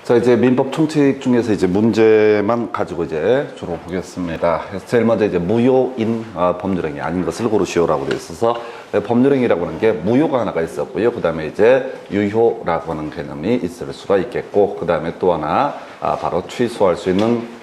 자, 이제 민법 총칙 중에서 이제 문제만 가지고 이제 주로 보겠습니다. 그래서 제일 먼저 이제 무효인 법률행위 아닌 것을 고르시오라고 되어 있어서 법률행위라고 하는 게 무효가 하나가 있었고요. 그 다음에 이제 유효라고 하는 개념이 있을 수가 있겠고, 그 다음에 또 하나 바로 취소할 수 있는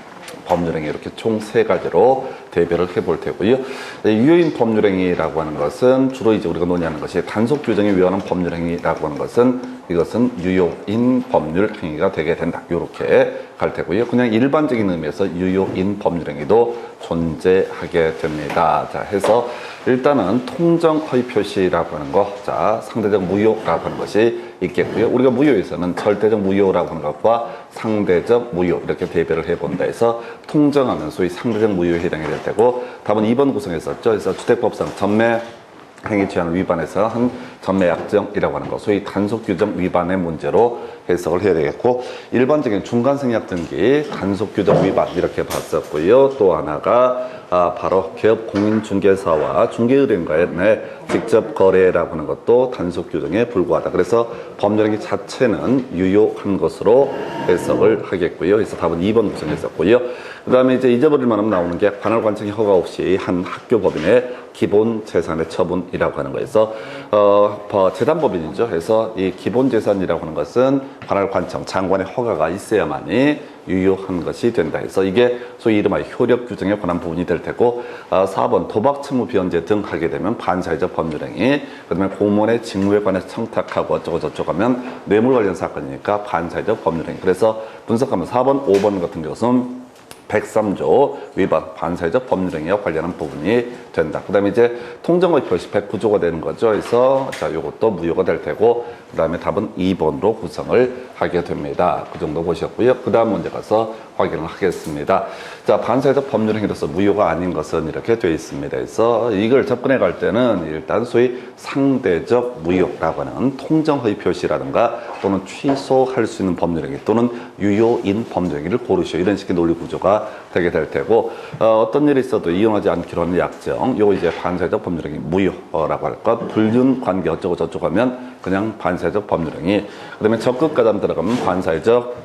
법률행위, 이렇게 총 세 가지로 대별을 해볼 테고요. 유효인 법률행위라고 하는 것은 주로 이제 우리가 논의하는 것이 단속 규정에 위반한 법률행위라고 하는 것은 이것은 유효인 법률행위가 되게 된다. 이렇게 갈 테고요. 그냥 일반적인 의미에서 유효인 법률행위도 존재하게 됩니다. 자, 해서 일단은 통정 허위 표시라고 하는 거, 자, 상대적 무효라고 하는 것이 있겠고요. 우리가 무효에서는 절대적 무효라고 하는 것과 상대적 무효 이렇게 대별을 해본다 해서 통정하면 소위 상대적 무효에 해당이 될 테고, 답은 2번 구성했었죠. 그래서 주택법상 전매 행위 제한을 위반해서 한 전매약정이라고 하는 거, 소위 단속규정 위반의 문제로 해석을 해야 되겠고, 일반적인 중간생략 등기 단속규정 위반 이렇게 봤었고요. 또 하나가 바로 기업 공인중개사와 중개의뢰인과의 직접 거래라고 하는 것도 단속규정에 불과하다. 그래서 법률행위 자체는 유효한 것으로 해석을 하겠고요. 그래서 답은 2번 구성했었고요. 그 다음에 이제 잊어버릴 만하면 나오는 게 관할 관청의 허가 없이 한 학교 법인의 기본 재산의 처분이라고 하는 거에서 재단법인이죠. 그래서 이 기본 재산이라고 하는 것은 관할 관청 장관의 허가가 있어야만이 유효한 것이 된다 해서 이게 소위 이른바 효력 규정에 관한 부분이 될 테고, 4번 도박 채무 변제 등 하게 되면 반사회적 법률행위, 그다음에 공무원의 직무에 관해서 청탁하고 어쩌고 저쩌고 하면 뇌물 관련 사건이니까 반사회적 법률행위. 그래서 분석하면 4번, 5번 같은 것은 103조 위반 반사회적 법률행위와 관련한 부분이 된다. 그 다음에 이제 통정허위 표시 109조가 되는 거죠. 그래서 자, 요것도 무효가 될 테고, 그 다음에 답은 2번으로 구성을 하게 됩니다. 그 정도 보셨고요. 그 다음 문제 가서 확인을 하겠습니다. 자, 반사회적 법률행위로서 무효가 아닌 것은 이렇게 되어 있습니다. 그래서 이걸 접근해 갈 때는 일단 소위 상대적 무효라고 하는 통정허위 표시라든가 또는 취소할 수 있는 법률행위 또는 유효인 법률행위를 고르시오, 이런 식의 논리 구조가 되게 될 테고, 어떤 일이 있어도 이용하지 않기로 하는 약정, 요거 이제 반사회적 법률행위 무효라고 할 것, 불륜 관계 어쩌고 저쩌고 하면 그냥 반사회적 법률행위, 그 다음에 적극가담 들어가면 반사회적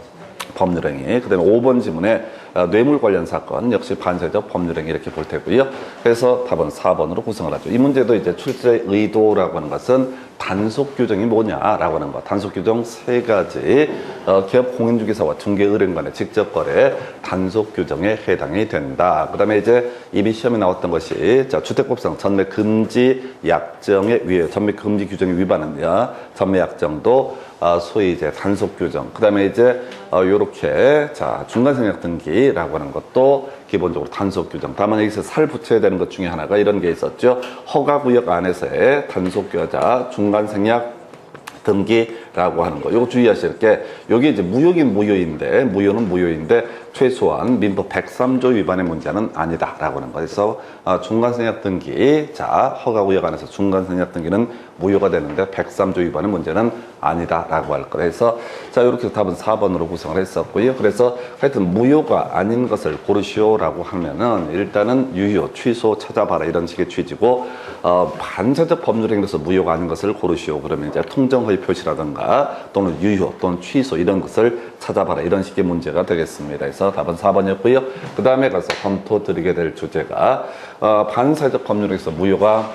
법률행위, 그 다음에 5번 지문에 뇌물 관련 사건 역시 반사회적 법률행위 이렇게 볼 테고요. 그래서 답은 4번으로 구성을 하죠. 이 문제도 이제 출제 의도라고 하는 것은 단속 규정이 뭐냐라고 하는 것, 단속 규정 세 가지, 기업 공인중개사와 중개의뢰인 간의 직접 거래 단속 규정에 해당이 된다. 그 다음에 이제 이미 시험에 나왔던 것이, 자, 주택법상 전매 금지 약정에 위해 전매 금지 규정에 위반하냐, 전매 약정도 소위 이제 단속 규정, 그 다음에 이제 요렇게 자, 중간생략 등기라고 하는 것도 기본적으로 단속 규정. 다만 여기서 살 붙여야 되는 것 중에 하나가 이런 게 있었죠. 허가구역 안에서의 단속 규자 중간생략 등기라고 하는 거, 요거 주의하실 게, 여기 이제 무효긴 무효인데, 무효는 무효인데 최소한 민법 103조 위반의 문제는 아니다라고 하는 거. 그래서 중간생략 등기, 자, 허가구역 안에서 중간생략 등기는 무효가 되는데 103조 위반의 문제는 아니다라고 할 거. 해서 자, 이렇게 답은 4번으로 구성을 했었고요. 그래서 하여튼 무효가 아닌 것을 고르시오라고 하면은 일단은 유효, 취소 찾아봐라 이런 식의 취지고, 반사적 법률행위로서 무효가 아닌 것을 고르시오 그러면 이제 통정허위 표시라든가 또는 유효 또는 취소 이런 것을 찾아봐라 이런 식의 문제가 되겠습니다. 그래서 답은 4번이었고요. 그 다음에 가서 검토 드리게 될 주제가 반사적 법률에서 무효가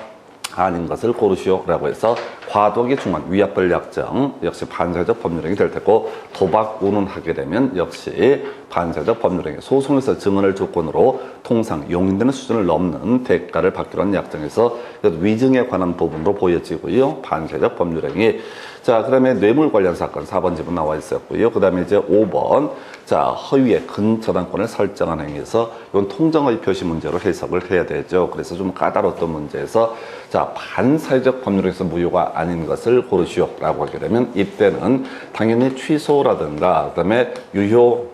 아닌 것을 고르시오라고 해서 과도기 중한 위약벌 약정 역시 반사적 법률행위 될 테고, 도박 운운하게 되면 역시 반사적 법률행위, 소송에서 증언을 조건으로 통상 용인되는 수준을 넘는 대가를 받기로 하는 약정에서 위증에 관한 부분으로 보여지고요. 반사적 법률행위. 자, 그 다음에 뇌물 관련 사건 4번 지문 나와 있었고요. 그 다음에 이제 5번, 자, 허위의 근저당권을 설정한 행위에서 이건 통정허위 표시 문제로 해석을 해야 되죠. 그래서 좀 까다로웠던 문제에서, 자, 반사회적 법률에서 무효가 아닌 것을 고르시오라고 하게 되면 이때는 당연히 취소라든가 그 다음에 유효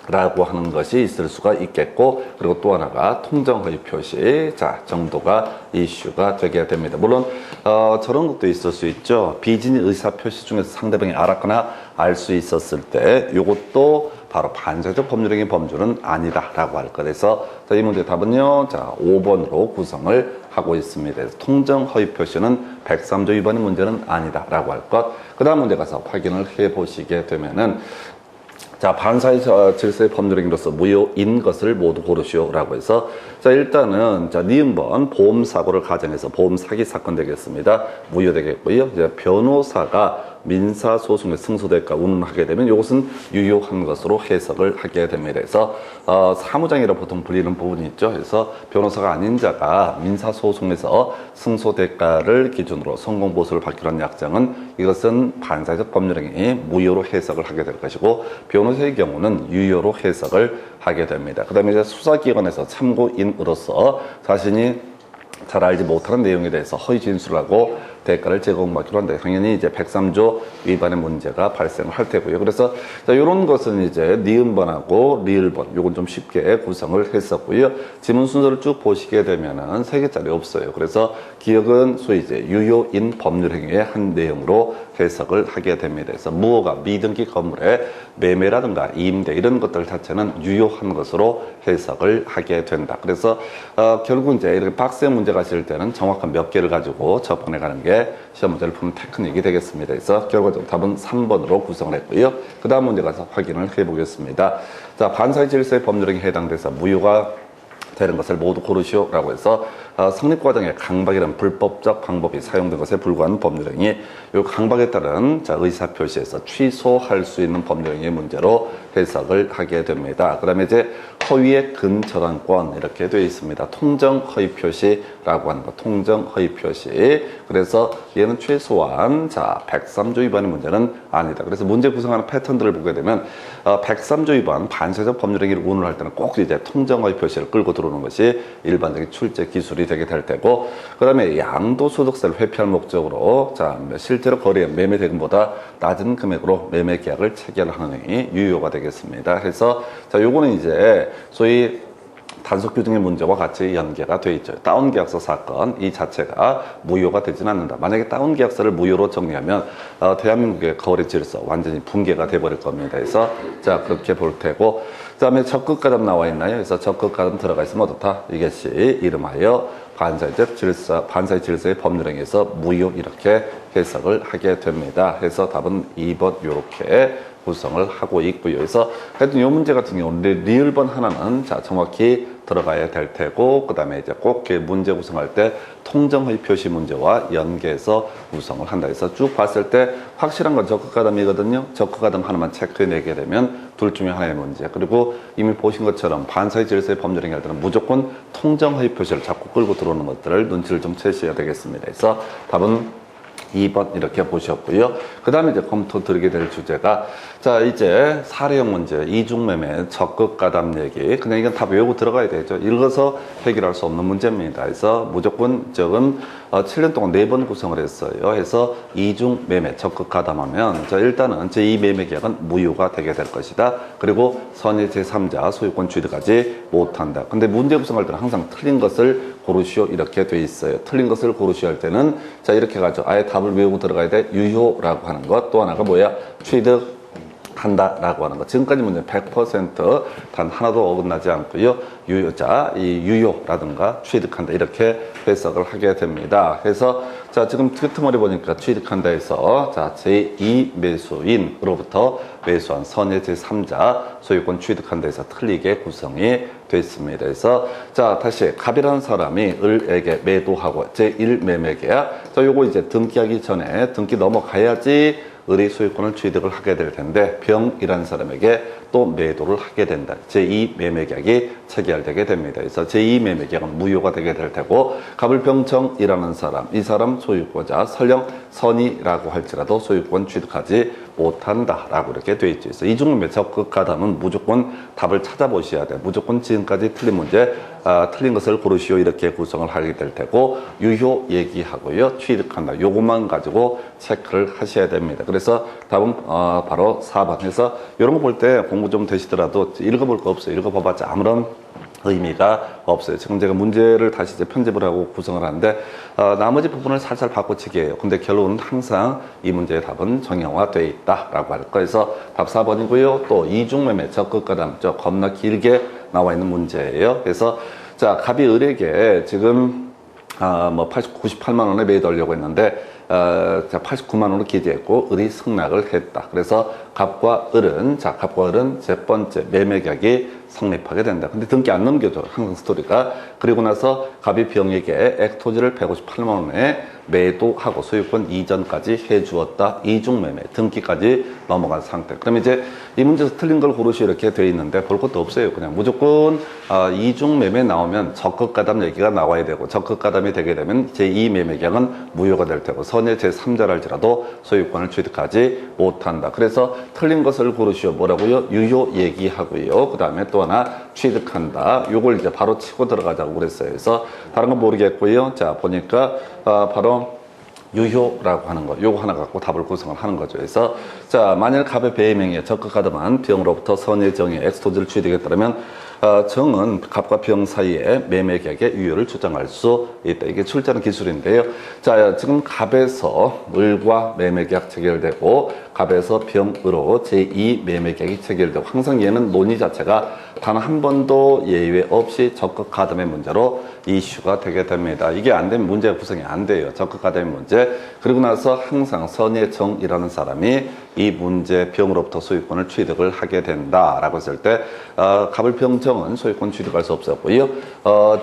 라고 하는 것이 있을 수가 있겠고, 그리고 또 하나가 통정허위 표시, 자, 정도가 이슈가 되게 됩니다. 물론 저런 것도 있을 수 있죠. 비진의 의사 표시 중에서 상대방이 알았거나 알 수 있었을 때 이것도 바로 반사적 법률행위 범주는 아니다라고 할 것. 그래서 이 문제 답은요, 자, 5번으로 구성을 하고 있습니다. 그래서 통정허위 표시는 103조 위반의 문제는 아니다라고 할 것. 그 다음 문제 가서 확인을 해 보시게 되면은, 자, 반사의 질서의 법률행위로서 무효인 것을 모두 고르시오라고 해서, 자, 일단은, 자, 니은번 보험사고를 가정해서 보험 사기 사건 되겠습니다. 무효되겠고요. 이제 변호사가 민사소송의 승소대가 운운하게 되면 이것은 유효한 것으로 해석을 하게 됩니다. 그래서 사무장이라 보통 불리는 부분이 있죠. 그래서 변호사가 아닌 자가 민사소송에서 승소대가를 기준으로 성공보수를 받기로 한 약정은 이것은 반사적 법률행위 무효로 해석을 하게 될 것이고, 변호사의 경우는 유효로 해석을 하게 됩니다. 그 다음에 이제 수사기관에서 참고인으로서 자신이 잘 알지 못하는 내용에 대해서 허위 진술을 하고 대가를 제공받기로 한다. 당연히 이제 103조 위반의 문제가 발생을 할 테고요. 그래서 자, 이런 것은 이제 니은번하고 리을번, 요건 좀 쉽게 구성을 했었고요. 지문 순서를 쭉 보시게 되면은 3개짜리 없어요. 그래서 기억은 소위 이제 유효인 법률행위의 한 내용으로 해석을 하게 됩니다. 그래서 무허가 미등기 건물의 매매라든가 임대 이런 것들 자체는 유효한 것으로 해석을 하게 된다. 그래서 결국 이제 이렇게 박스 문제 가실 때는 정확한 몇 개를 가지고 접근해 가는 게 시험 문제를 푸는 테크닉이 되겠습니다. 그래서 결과적으로 답은 3번으로 구성을 했고요. 그 다음 문제 가서 확인을 해보겠습니다. 자, 반사의 질서의 법률행위에 해당돼서 무효가 되는 것을 모두 고르시오라고 해서 성립과정에 강박이라는 불법적 방법이 사용된 것에 불과한 법률행위, 이 강박에 따른 자, 의사표시에서 취소할 수 있는 법률행위의 문제로 해석을 하게 됩니다. 그 다음에 이제 허위의 근저당권 이렇게 되어 있습니다. 통정 허위 표시라고 하는 거, 통정 허위 표시. 그래서 얘는 최소한 자 103조 위반의 문제는 아니다. 그래서 문제 구성하는 패턴들을 보게 되면 103조 위반 반사적 법률행위를 운운할 때는 꼭 이제 통정 허위 표시를 끌고 들어오는 것이 일반적인 출제 기술이 되게 될 테고, 그 다음에 양도소득세를 회피할 목적으로 자 실제로 거래 매매 대금보다 낮은 금액으로 매매 계약을 체결하는 행위 유효가 되겠습니다. 그래서 자 요거는 이제 소위 단속 규정의 문제와 같이 연계가 돼 있죠. 다운 계약서 사건 이 자체가 무효가 되지는 않는다. 만약에 다운 계약서를 무효로 정리하면 대한민국의 거래 질서 완전히 붕괴가 돼버릴 겁니다. 그래서 자 그렇게 볼 테고, 그 다음에 적극가담 나와 있나요? 그래서 적극가담 들어가 있으면 어떻다? 이것이 이름하여 반사적 질서, 반사의 질서의 법률행위에서 무효 이렇게 해석을 하게 됩니다. 그래서 답은 2번 이렇게 구성을 하고 있고요. 그래서 하여튼 이 문제 같은 경우는 리을번 하나는 자 정확히 들어가야 될 테고, 그 다음에 이제 꼭 문제 구성할 때 통정허위 표시 문제와 연계해서 구성을 한다 해서 쭉 봤을 때 확실한 건 적극가담이거든요. 적극가담 하나만 체크해내게 되면 둘 중에 하나의 문제. 그리고 이미 보신 것처럼 반사의 질서의 법률행위 할 때는 무조건 통정허위 표시를 자꾸 끌고 들어오는 것들을 눈치를 좀 채셔야 되겠습니다. 그래서 답은 2번 이렇게 보셨고요. 그 다음에 이제 검토 드리게 될 주제가 자 이제 사례형 문제, 이중매매, 적극가담 얘기. 그냥 이건 다 외우고 들어가야 되죠. 읽어서 해결할 수 없는 문제입니다. 그래서 무조건 적은 7년 동안 4번 구성을 했어요. 그래서 이중매매, 적극가담하면 자 일단은 제2매매 계약은 무효가 되게 될 것이다. 그리고 선의 제3자 소유권 취득하지 못한다. 근데 문제 구성할 때는 항상 틀린 것을 고르시오 이렇게 돼 있어요. 틀린 것을 고르시오 할 때는 자 이렇게 가죠. 아예 답을 외우고 들어가야 돼. 유효라고 하는 것. 또 하나가 뭐야? 취득한다라고 하는 것. 지금까지 문제는 100% 하나도 어긋나지 않고요. 유효자, 이 유효라든가 취득한다 이렇게 해석을 하게 됩니다. 그래서 자 지금 끄트머리 보니까 취득한다 해서 자 제2 매수인으로부터 매수한 선의 제3자 소유권 취득한다 해서 틀리게 구성이 됐습니다. 그래서 자 다시 갑이라는 사람이 을에게 매도하고 제1 매매계약, 자 요거 이제 등기하기 전에 등기 넘어가야지 을의 소유권을 취득을 하게 될 텐데 병이라는 사람에게 또 매도를 하게 된다. 제2 매매계약이 체결되게 됩니다. 그래서 제2 매매계약은 무효가 되게 될 테고, 갑을병청이라는 사람, 이 사람 소유권자 설령 선이라고 할지라도 소유권 취득하지 못한다라고 이렇게 돼 있죠. 그래서 이중매매 적극가담은 무조건 답을 찾아보셔야 돼. 무조건 지금까지 틀린 문제, 틀린 것을 고르시오 이렇게 구성을 하게 될 테고, 유효 얘기하고요, 취득한다 요것만 가지고 체크를 하셔야 됩니다. 그래서 답은 바로 4번. 그래서 이런 거 볼 때 공부 좀 되시더라도 읽어볼 거 없어요. 읽어봐봤자 아무런 의미가 없어요. 지금 제가 문제를 다시 이제 편집을 하고 구성을 하는데 나머지 부분을 살살 바꿔치기해요. 근데 결론은 항상 이 문제의 답은 정형화되어 있다라고 할 거여서 답 4번이고요. 또 이중매매 적극가담 저 겁나 길게 나와 있는 문제예요. 그래서 자 갑이 을에게 지금 뭐 98만 원에 매도하려고 했는데 자, 89만 원으로 기재했고 을이 승낙을 했다. 그래서 갑과 을은 갑과 을은 제 번째 매매 계약이 성립하게 된다. 근데 등기 안 넘겨줘. 항상 스토리가. 그리고 나서 갑이 병에게 액토지를 158만 원에 매도하고 소유권 이전까지 해주었다. 이중매매 등기까지 넘어간 상태. 그럼 이제 이 문제에서 틀린 걸 고르시 이렇게 돼 있는데 볼 것도 없어요. 그냥 무조건 이중매매 나오면 적극가담 얘기가 나와야 되고 적극가담이 되게 되면 제2매매계약은 무효가 될 테고 선의 제3자랄지라도 소유권을 취득하지 못한다. 그래서 틀린 것을 고르시오. 뭐라고요? 유효 얘기하고요. 그 다음에 또 하나 취득한다. 요걸 이제 바로 치고 들어가자고 그랬어요. 그래서 다른 건 모르겠고요. 자, 보니까 바로 유효라고 하는 거, 요거 하나 갖고 답을 구성을 하는 거죠. 그래서 자, 만일 갑의 배임행위에 적극하다만 병으로부터 선의 정의 엑스토지를 취득했다면 정은 갑과 병 사이에 매매계약의 유효를 주장할 수 있다. 이게 출제하는 기술인데요. 자, 지금 갑에서 을과 매매계약 체결되고 갑에서 병으로 제2 매매계약이 체결되고 항상 얘는 논의 자체가 단 한 번도 예외 없이 적극 가담의 문제로 이슈가 되게 됩니다. 이게 안 되면 문제가 구성이 안 돼요. 적극 가담의 문제. 그리고 나서 항상 선예정이라는 사람이 이 문제 병으로부터 소유권을 취득을 하게 된다라고 했을 때 갑을 병정은 소유권 취득할 수 없었고요.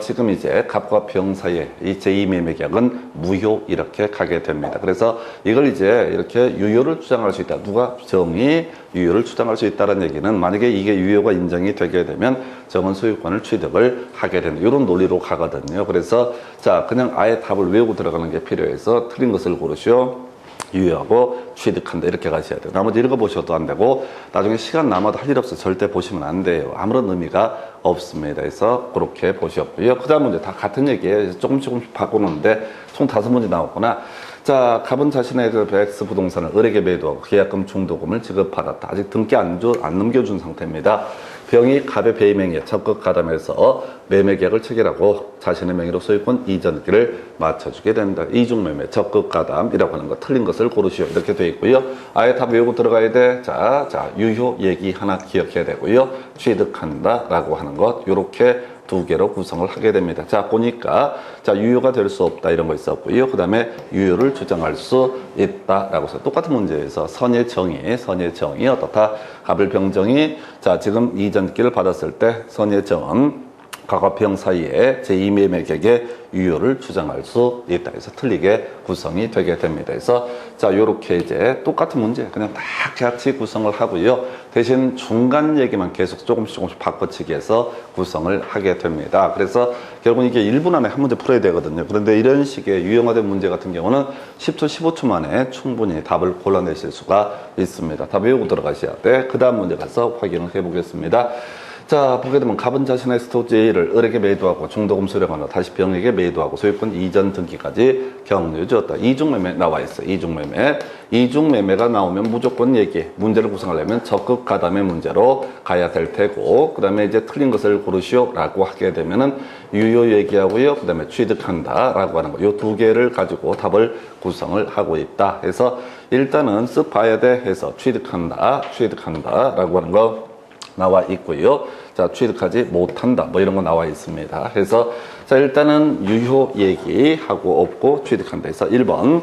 지금 이제 갑과 병 사이에 이 제2매매계약은 무효 이렇게 가게 됩니다. 그래서 이걸 이제 이렇게 유효를 주장할 수 있다. 누가? 정이 유효를 주장할 수 있다는 얘기는 만약에 이게 유효가 인정이 되게 되면 정은 소유권을 취득을 하게 된다. 이런 논리로 가거든요. 그래서 자, 그냥 아예 답을 외우고 들어가는 게 필요해서 틀린 것을 고르시오. 유효하고 취득한다 이렇게 가셔야 돼요. 나머지 읽어보셔도 안 되고 나중에 시간 남아도 할 일 없어 절대 보시면 안 돼요. 아무런 의미가 없습니다. 그래서 그렇게 보셨고요. 그 다음 문제 다 같은 얘기예요. 조금씩 바꾸는데 총 5문제 나왔구나. 자, 갑은 자신의 그 X 부동산을 을에게 매도하고 계약금 중도금을 지급받았다. 아직 등기 안 넘겨준 상태입니다. 병이 갑의 배임행위에 적극 가담해서 매매계약을 체결하고 자신의 명의로 소유권 이전기를 맞춰주게 된다. 이중매매, 적극 가담이라고 하는 거 틀린 것을 고르시오. 이렇게 되어 있고요. 아예 답 외우고 들어가야 돼. 자, 유효 얘기 하나 기억해야 되고요. 취득한다 라고 하는 것 요렇게 2개로 구성을 하게 됩니다. 자, 보니까 자, 유효가 될 수 없다 이런 거 있었고요. 그 다음에 유효를 주장할 수 있다라고 해서 똑같은 문제에서 선의 정의 어떻다? 갑을 병정이 자, 지금 이전기를 받았을 때 선의 정은 갑과 병 사이에 제2매매계약의 유효를 주장할 수 있다. 그래서 틀리게 구성이 되게 됩니다. 그래서 자, 요렇게 이제 똑같은 문제 그냥 다 같이 구성을 하고요. 대신 중간 얘기만 계속 조금씩 바꿔치기 해서 구성을 하게 됩니다. 그래서 결국 이게 1분 안에 한 문제 풀어야 되거든요. 그런데 이런 식의 유형화된 문제 같은 경우는 10초, 15초 만에 충분히 답을 골라내실 수가 있습니다. 답 외우고 들어가셔야 돼. 그 다음 문제 가서 확인을 해보겠습니다. 자, 보게 되면 갑은 자신의 스토지를 을에게 매도하고 중도금 수령하며 다시 병에게 매도하고 소유권 이전 등기까지 격려 주었다. 이중매매 나와 있어요. 이중매매가 나오면 무조건 문제를 구성하려면 적극 가담의 문제로 가야 될 테고, 그 다음에 이제 틀린 것을 고르시오 라고 하게 되면은 유효 얘기하고요. 그 다음에 취득한다 라고 하는 거. 요 2개를 가지고 답을 구성을 하고 있다. 해서 일단은 쓱 봐야 돼 해서 취득한다 라고 하는 거 나와 있고요. 자, 취득하지 못한다 뭐 이런 거 나와 있습니다. 그래서 자, 일단은 유효 얘기하고 없고 취득한다 해서 1번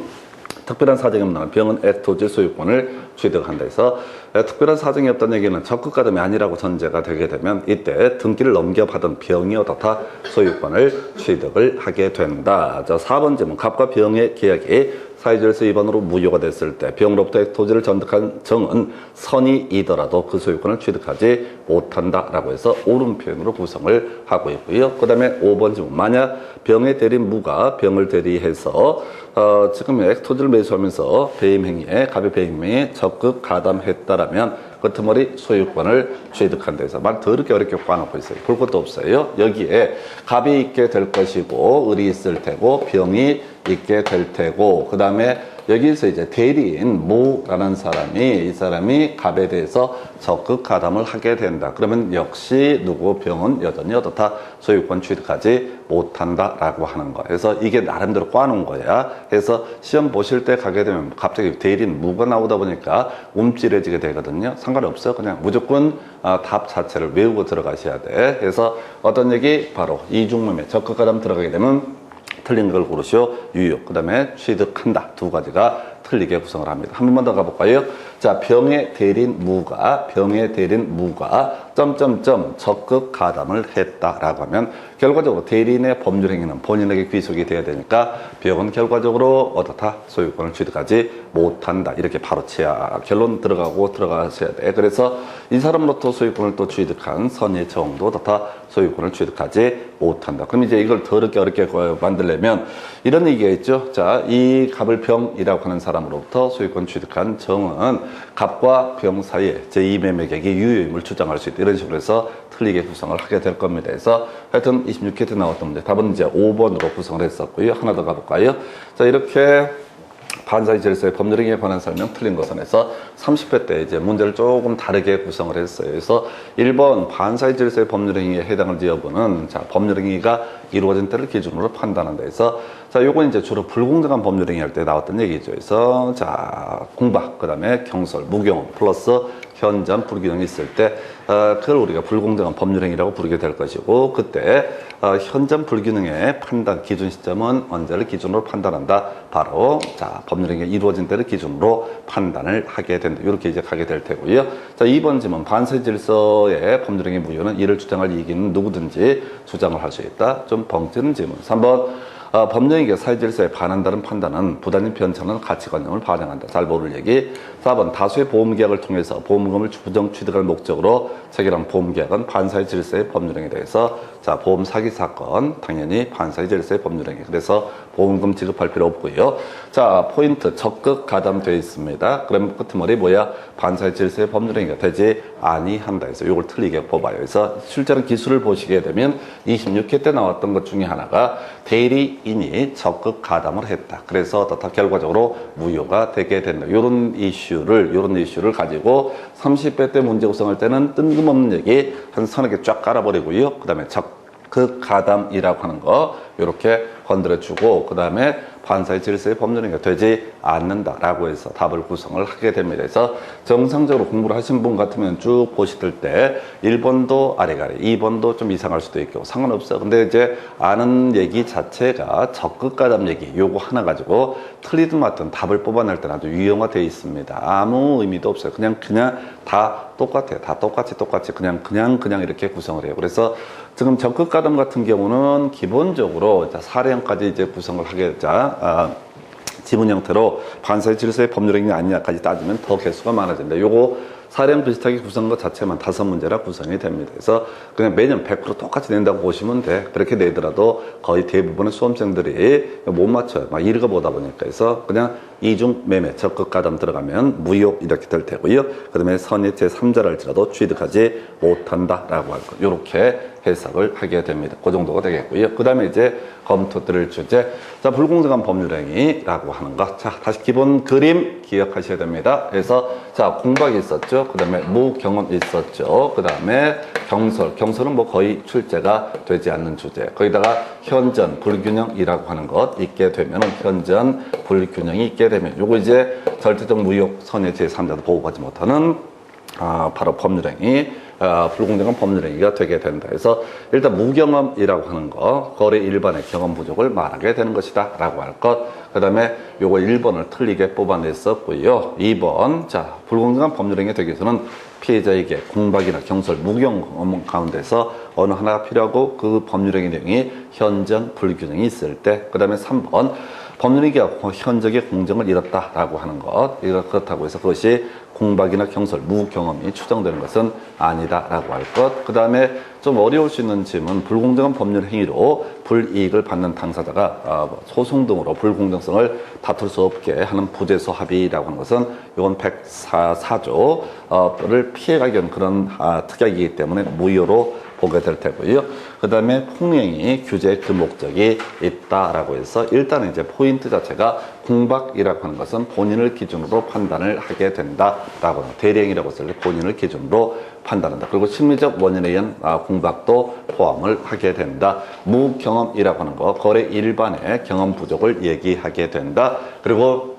특별한 사정이 없는 병은 액토지 소유권을 취득한다 해서 특별한 사정이 없다는 얘기는 적극 가담이 아니라고 전제가 되게 되면 이때 등기를 넘겨받은 병이 어떻다 소유권을 취득을 하게 된다. 자, 4번 질문 갑과 병의 계약이 사유질서 위반으로 무효가 됐을 때 병으로부터 액토지를 전득한 정은 선이이더라도 그 소유권을 취득하지 못한다라고 해서 옳은 표현으로 구성을 하고 있고요. 그 다음에 5번 질문 만약 병의 대리인 무가 병을 대리해서 지금 액토지를 매수하면서 배임행위에 갑의 배임행위에 적극 가담했다라면 끄트머리 소유권을 취득한다 해서 말 더럽게 어렵게 꽈놓고 있어요. 볼 것도 없어요. 여기에 갑이 있게 될 것이고 을이 있을 테고 병이 있게 될 테고 그 다음에 여기서 이제 대리인 모라는 사람이 이 사람이 갑에 대해서 적극 가담을 하게 된다. 그러면 역시 누구 병은 여전히 어떻다 소유권 취득하지 못한다라고 하는 거. 그래서 이게 나름대로 꽈놓은 거야. 그래서 시험 보실 때 가게 되면 갑자기 대리인 무가 나오다 보니까 움찔해지게 되거든요. 상관없어요. 그냥 무조건 답 자체를 외우고 들어가셔야 돼. 그래서 어떤 얘기? 바로 이중매매 적극 가담 들어가게 되면 틀린 걸 고르시오. 유효. 그 다음에 취득한다. 두 가지가 틀리게 구성을 합니다. 한 번만 더 가볼까요? 자, 병의 대린 무가 점점점 적극 가담을 했다라고 하면 결과적으로 대리인의 법률 행위는 본인에게 귀속이 돼야 되니까 병은 결과적으로 어떻다? 소유권을 취득하지 못한다. 이렇게 바로 결론 들어가셔야 돼. 그래서 이 사람으로부터 소유권을 또 취득한 선의정도 어떻다? 소유권을 취득하지 못한다. 그럼 이제 이걸 더 어렵게 만들려면 이런 얘기가 있죠. 자, 이 갑을 병이라고 하는 사람으로부터 소유권 취득한 정은 갑과 병 사이에 제2매매계획이 유효임을 주장할 수 있다. 이런 식으로 해서 틀리게 구성을 하게 될 겁니다. 그래서 하여튼 26회 때 나왔던 문제 답은 이제 5번으로 구성을 했었고요. 하나 더 가볼까요? 자, 이렇게 반사의 질서의 법률행위에 관한 설명 틀린 것은 해서 30회 때 이제 문제를 조금 다르게 구성을 했어요. 그래서 1번 반사의 질서의 법률행위에 해당하는지 여부는 자, 법률행위가 이루어진 때를 기준으로 판단한다 해서 자, 요건 이제 주로 불공정한 법률행위 할 때 나왔던 얘기죠. 그래서 자, 공박, 그 다음에 경솔, 무경험, 플러스 현전, 불균형이 있을 때 그걸 우리가 불공정한 법률행위라고 부르게 될 것이고 그때 현전 불균형의 판단 기준 시점은 언제를 기준으로 판단한다. 바로 자, 법률행위가 이루어진 때를 기준으로 판단을 하게 된다. 이렇게 이제 가게 될 테고요. 자, 2번 질문 반사의 질서의 법률행위 무효는 이를 주장할 이익은 누구든지 주장을 할 수 있다. 좀 벙찌는 질문. 3번 법령에게 사회질서에 반한다는 판단은 부단히 변천한 가치관념을 반영한다. 잘 모를 얘기. 4번 다수의 보험계약을 통해서 보험금을 부정 취득할 목적으로 체결한 보험계약은 반사의 질서의 법률행위에 대해서 자, 보험 사기 사건 당연히 반사의 질서의 법률행위. 그래서 보험금 지급할 필요 없고요. 자, 포인트 적극 가담되어 있습니다. 그럼 끝머리 뭐야? 반사의 질서의 법률행위가 되지 아니한다 해서 이걸 틀리게 뽑아요. 그래서 실제로 기술을 보시게 되면 26회 때 나왔던 것 중에 하나가 대리인이 적극 가담을 했다. 그래서 다 결과적으로 무효가 되게 된다. 이런 이슈를 가지고 30회 때 문제 구성할 때는 뜬금없는 얘기 한 서너 개 쫙 깔아버리고요. 그 다음에 적극 가담이라고 하는 거 이렇게 건드려주고 그 다음에 반사의 질서의 법률행위가 되지 않는다라고 해서 답을 구성을 하게 됩니다. 그래서 정상적으로 공부를 하신 분 같으면 쭉 보시들 때 1번도 아래가리, 2번도 좀 이상할 수도 있고 상관없어요. 근데 이제 아는 얘기 자체가 적극 가담 얘기 요거 하나 가지고 틀리든 맞든 답을 뽑아낼 때는 아주 유용화되어 있습니다. 아무 의미도 없어요. 그냥 다 똑같아요. 다 똑같이 그냥 이렇게 구성을 해요. 그래서 지금 적극 가담 같은 경우는 기본적으로 사례형까지 이제 구성을 하게 지문 형태로 반사의 질서의 법률행위 아니냐까지 따지면 더 개수가 많아진다. 요거 사례형 비슷하게 구성한 것 자체만 5문제라 구성이 됩니다. 그래서 그냥 매년 100% 똑같이 낸다고 보시면 돼. 그렇게 내더라도 거의 대부분의 수험생들이 못 맞춰요. 막 읽어보다 보니까. 그래서 그냥 이중 매매, 적극 가담 들어가면 무효 이렇게 될 테고요. 그 다음에 선의 제3자를 할지라도 취득하지 못한다라고 할 것. 이렇게 해석을 하게 됩니다. 그 정도가 되겠고요. 그 다음에 이제 검토 드릴 주제. 자, 불공정한 법률행위라고 하는 것. 자, 다시 기본 그림 기억하셔야 됩니다. 그래서 자, 공박이 있었죠. 그 다음에 무경험 있었죠. 그 다음에 경솔은 뭐 거의 출제가 되지 않는 주제. 거기다가 현전 불균형이라고 하는 것 있게 되면은 현전 불균형이 있게 되면 요거 이제 절대적 무효 선의 제3자도 보호받지 못하는 바로 법률행위, 불공정한 법률행위가 되게 된다. 그래서 일단 무경험이라고 하는 거, 거래 일반의 경험 부족을 말하게 되는 것이다 라고 할 것. 그 다음에 요거 1번을 틀리게 뽑아냈었고요. 2번, 자, 불공정한 법률행위 되기 위해서는 피해자에게 공박이나 경솔, 무경험 가운데서 어느 하나가 필요하고 그 법률행위 내용이 현전 불균형이 있을 때. 그 다음에 3번, 법률행위가 현적의 공정을 잃었다라고 하는 것. 그렇다고 해서 그것이 공박이나 경솔, 무경험이 추정되는 것은 아니다라고 할 것. 그 다음에 좀 어려울 수 있는 질문, 불공정한 법률 행위로 불이익을 받는 당사자가 소송 등으로 불공정성을 다툴 수 없게 하는 부재소 합의라고 하는 것은 이건 104조를 피해가기 위한 그런 특약이기 때문에 무효로 보게 될 테고요. 그 다음에 폭행이 규제의 그 목적이 있다라고 해서 일단은 이제 포인트 자체가 공박이라고 하는 것은 본인을 기준으로 판단을 하게 된다라고 하는 대리행위라고 했을 때 본인을 기준으로 판단한다. 그리고 심리적 원인에 의한 공박도 포함을 하게 된다. 무경험이라고 하는 거 거래 일반의 경험 부족을 얘기하게 된다. 그리고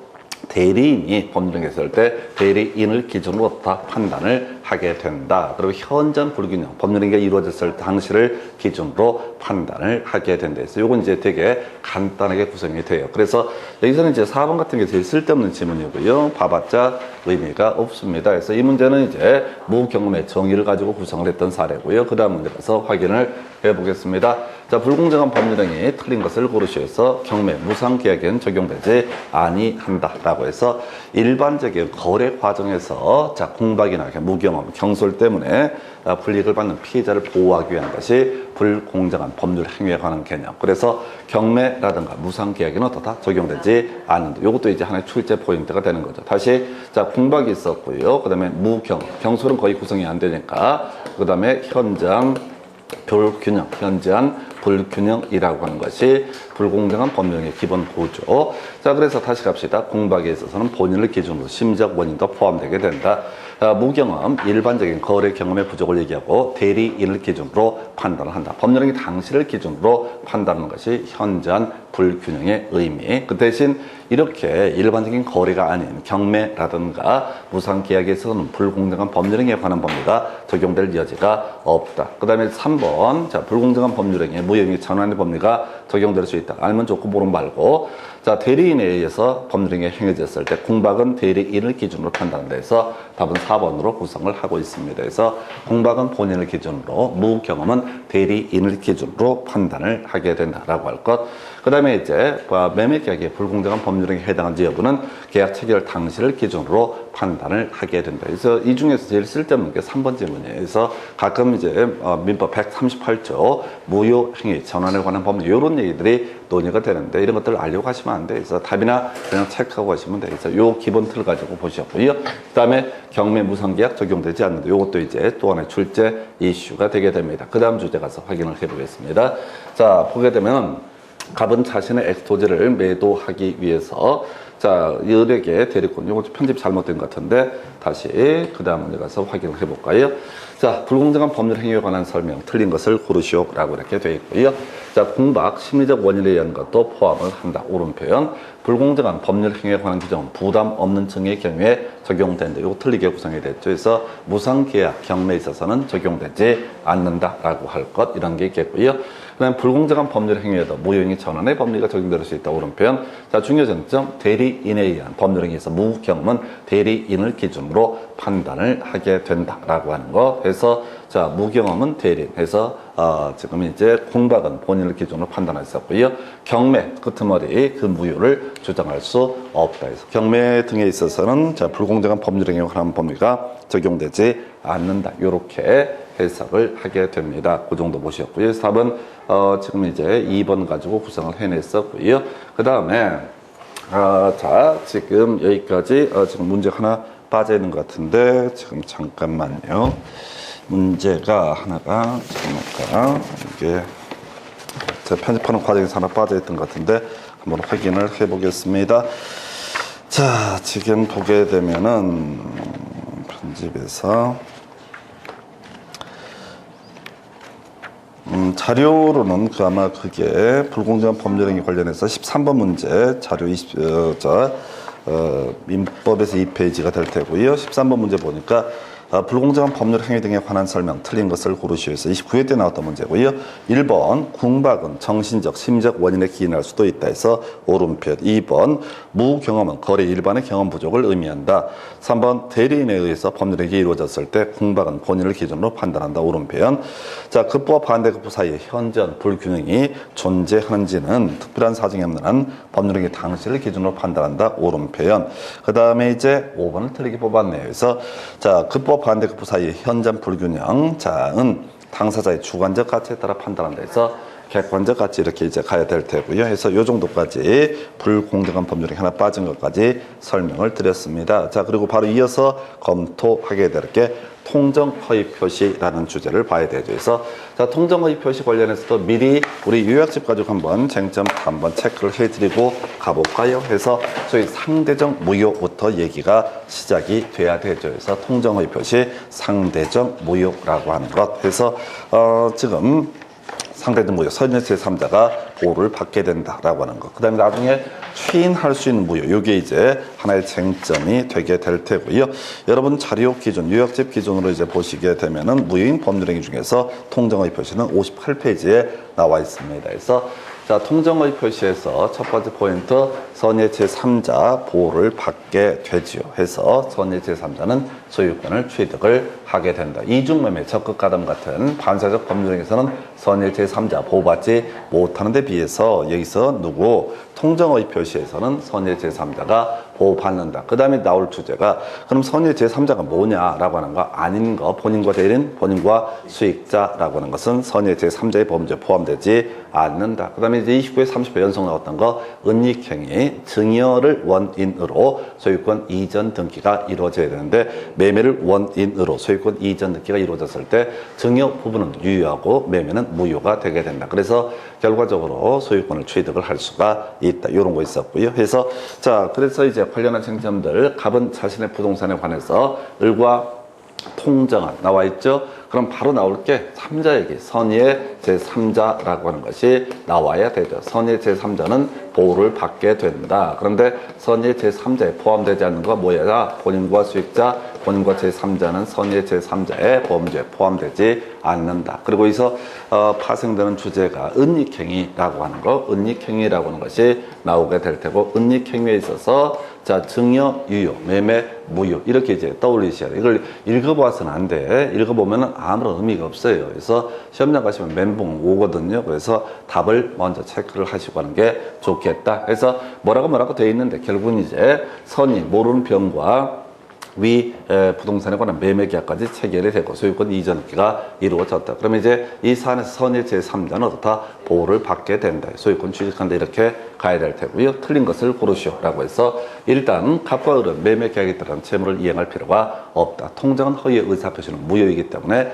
대리인이 법률행위 했을 때 대리인을 기준으로 다 판단을 하게 된다. 그리고 현전 불균형, 법률행위가 이루어졌을 당시를 기준으로 판단을 하게 된다. 그래서 요건 이제 되게 간단하게 구성이 돼요. 그래서 여기서는 이제 4번 같은 게 제일 쓸데없는 지문이고요. 봐봤자 의미가 없습니다. 그래서 이 문제는 이제 무경험의 정의를 가지고 구성을 했던 사례고요. 그 다음 문제 가서 확인을 해보겠습니다. 자, 불공정한 법률행위 틀린 것을 고르시오서 경매 무상계약에는 적용되지 아니한다라고 해서 일반적인 거래 과정에서 자, 공박이나 무경험, 경솔 때문에 불이익을 받는 피해자를 보호하기 위한 것이 불공정한 법률 행위에 관한 개념. 그래서 경매라든가 무상계약에는 어떻다? 적용되지 않는다. 이것도 이제 하나의 출제 포인트가 되는 거죠. 다시 자, 공박이 있었고요. 그 다음에 무경, 경솔은 거의 구성이 안 되니까 그 다음에 현장 불균형, 현저한 불균형이라고 하는 것이 불공정한 법률의 기본 구조. 자, 그래서 다시 갑시다. 공박에 있어서는 본인을 기준으로 심적 원인도 포함되게 된다. 무경험, 일반적인 거래 경험의 부족을 얘기하고 대리인을 기준으로 판단을 한다. 법률행위 당시를 기준으로 판단하는 것이 현저한 불균형의 의미. 그 대신 이렇게 일반적인 거래가 아닌 경매라든가 무상계약에 있어서는 불공정한 법률행위에 관한 법리가 적용될 여지가 없다. 그 다음에 3번, 자, 불공정한 법률행위, 무효행위 전환의 법리가 적용될 수 있다. 알면 좋고 모르면 말고. 자, 대리인에 의해서 법률행위가 행해졌을 때 공박은 대리인을 기준으로 판단한다 해서 답은 4번으로 구성을 하고 있습니다. 그래서 공박은 본인을 기준으로, 무경험은 대리인을 기준으로 판단을 하게 된다라고 할 것. 그 다음에 이제 매매계약의 불공정한 법률행위에 해당한지 여부는 계약 체결 당시를 기준으로 판단을 하게 된다. 그래서 이 중에서 제일 쓸데없는 게 3번 질문이에요. 그래서 가끔 이제 민법 138조 무효행위 전환에 관한 법률 이런 얘기들이 논의가 되는데 이런 것들을 알려고 하시면 안 돼요. 그래서 답이나 그냥 체크하고 가시면 돼요. 그래서 요 기본 틀 가지고 보셨고요. 그 다음에 경매 무상계약 적용되지 않는다. 요것도 이제 또 하나의 출제 이슈가 되게 됩니다. 그 다음 주제 가서 확인을 해보겠습니다. 자, 보게 되면 갑은 자신의 엑스토지를 매도하기 위해서 자, 여력의 대리권, 요거 편집 잘못된 것 같은데 다시 그 다음 문제 가서 확인을 해볼까요? 자, 불공정한 법률 행위에 관한 설명, 틀린 것을 고르시오라고 이렇게 되어 있고요. 자, 공박, 심리적 원인에 의한 것도 포함을 한다. 옳은 표현. 불공정한 법률 행위에 관한 규정, 부담 없는 증의 경우에 적용된다. 이거 틀리게 구성이 됐죠. 그래서 무상계약, 경매에 있어서는 적용되지 않는다라고 할 것, 이런 게 있겠고요. 그 다음 불공정한 법률 행위에도 무효행위 전환의 법리가 적용될 수 있다. 옳은 표현. 자, 중요 쟁점, 대리인에 의한 법률 행위에서 무경험은 대리인을 기준으로 판단을 하게 된다라고 하는 거. 해서 자, 무경험은 대리인 해서 지금 이제 공박은 본인을 기준으로 판단했었고요. 경매, 끄트머리 그 무효를 주장할 수 없다 해서 경매 등에 있어서는 자, 불공정한 법률행위에 관한 법리가 적용되지 않는다. 이렇게 해석을 하게 됩니다. 그 정도 보셨고요. 그래서 답은 지금 이제 2번 가지고 구성을 해냈었고요. 그 다음에 자, 지금 여기까지 지금 문제 하나 빠져 있는 것 같은데 지금 잠깐만요. 문제가 하나가 잠깐만 이게 제가 편집하는 과정에서 하나 빠져 있던 것 같은데 한번 확인을 해 보겠습니다. 자, 지금 보게 되면은 편집에서 자료로는 아마 그게 불공정한 법률행위 관련해서 13번 문제 자료 20, 민법에서 2페이지가 될 테고요. 13번 문제 보니까 불공정한 법률 행위 등에 관한 설명 틀린 것을 고르시오에서 29회 때 나왔던 문제고요. 1번 궁박은 정신적, 심적 원인에 기인할 수도 있다 해서 옳은 표현. 2번 무경험은 거래 일반의 경험 부족을 의미한다. 3번 대리인에 의해서 법률행위 이루어졌을 때 궁박은 본인을 기준으로 판단한다. 옳은 표현. 자, 급부와 반대급부 사이에 현저한 불균형이 존재하는지는 특별한 사정이 없는 한 법률행위 당시를 기준으로 판단한다. 옳은 표현. 그 다음에 이제 5번을 틀리게 뽑았네요. 그래서 자, 급부와 반대급부 사이의 현장 불균형 자은 당사자의 주관적 가치에 따라 판단한다 해서 객관적 가치 이렇게 이제 가야 될 테고요. 해서 요 정도까지 불공정한 법률이 하나 빠진 것까지 설명을 드렸습니다. 자, 그리고 바로 이어서 검토하게 될 게 통정허위 표시라는 주제를 봐야 되죠. 그래서 자, 통정허위 표시 관련해서도 미리 우리 요약집 가지고 한번 쟁점 한번 체크를 해드리고 가볼까요? 해서 저희 상대적 무효부터 얘기가 시작이 돼야 되죠. 그래서 통정허위 표시 상대적 무효라고 하는 것. 해서 지금 상대적 무효, 선의 제3자가 보호를 받게 된다라고 하는 것. 그 다음에 나중에 추인할 수 있는 무효, 이게 이제 하나의 쟁점이 되게 될 테고요. 여러분 자료 기준, 요약집 기준으로 이제 보시게 되면은 무효인 법률행위 중에서 통정의 표시는 58페이지에 나와 있습니다. 그래서 자, 통정의 표시에서 첫 번째 포인트, 선의 제3자 보호를 받게 되지요. 해서 선의 제3자는 소유권을 취득을 하게 된다. 이중매매, 적극가담 같은 반사적 법률행위에서는 선의 제3자 보호받지 못하는 데 비해서 여기서 누구 통정의 표시에서는 선의 제3자가 보호받는다. 그 다음에 나올 주제가 그럼 선의 제3자가 뭐냐라고 하는 거, 아닌 거, 본인과 대리인, 본인과 수익자라고 하는 것은 선의 제3자의 범죄에 포함되지 않는다. 그 다음에 이제 29회 30회 연속 나왔던 거, 은닉행위, 증여를 원인으로 소유권 이전 등기가 이루어져야 되는데 매매를 원인으로 소유권 이전 등기가 이루어졌을 때 증여 부분은 유효하고 매매는 무효가 되게 된다. 그래서 결과적으로 소유권을 취득을 할 수가 있다. 이런 거 있었고요. 그래서 자, 그래서 이제 관련한 쟁점들, 갑은 자신의 부동산에 관해서 을과 통정한 나와 있죠. 그럼 바로 나올 게 3자에게 선의의 제3자라고 하는 것이 나와야 되죠. 선의의 제3자는 보호를 받게 된다. 그런데 선의의 제3자에 포함되지 않는 건 뭐야? 본인과 수익자, 본인과 제3자는 선의의 제3자의 범죄에 포함되지 않는다. 그리고 여기서 파생되는 주제가 은닉행위라고 하는 거, 은닉행위라고 하는 것이 나오게 될 테고, 은닉행위에 있어서 자, 증여 유효, 매매 무효 이렇게 이제 떠올리셔야 돼요. 이걸 읽어봐서는 안 돼. 읽어보면 아무런 의미가 없어요. 그래서 시험장 가시면 멘붕 오거든요. 그래서 답을 먼저 체크를 하시고 하는 게 좋겠다. 그래서 뭐라고 돼 있는데 결국은 이제 선이 모르는 병과 위 부동산에 관한 매매 계약까지 체결이 되고 소유권 이전기가 이루어졌다. 그러면 이제 이 사안에서 선의 제3자는 어떻다? 보호를 받게 된다. 소유권 취득한다. 이렇게 가야 될 테고요. 틀린 것을 고르시오라고 해서 일단 갑과 을은 매매 계약에 따른 채무를 이행할 필요가 없다. 통정은 허위의 의사표시는 무효이기 때문에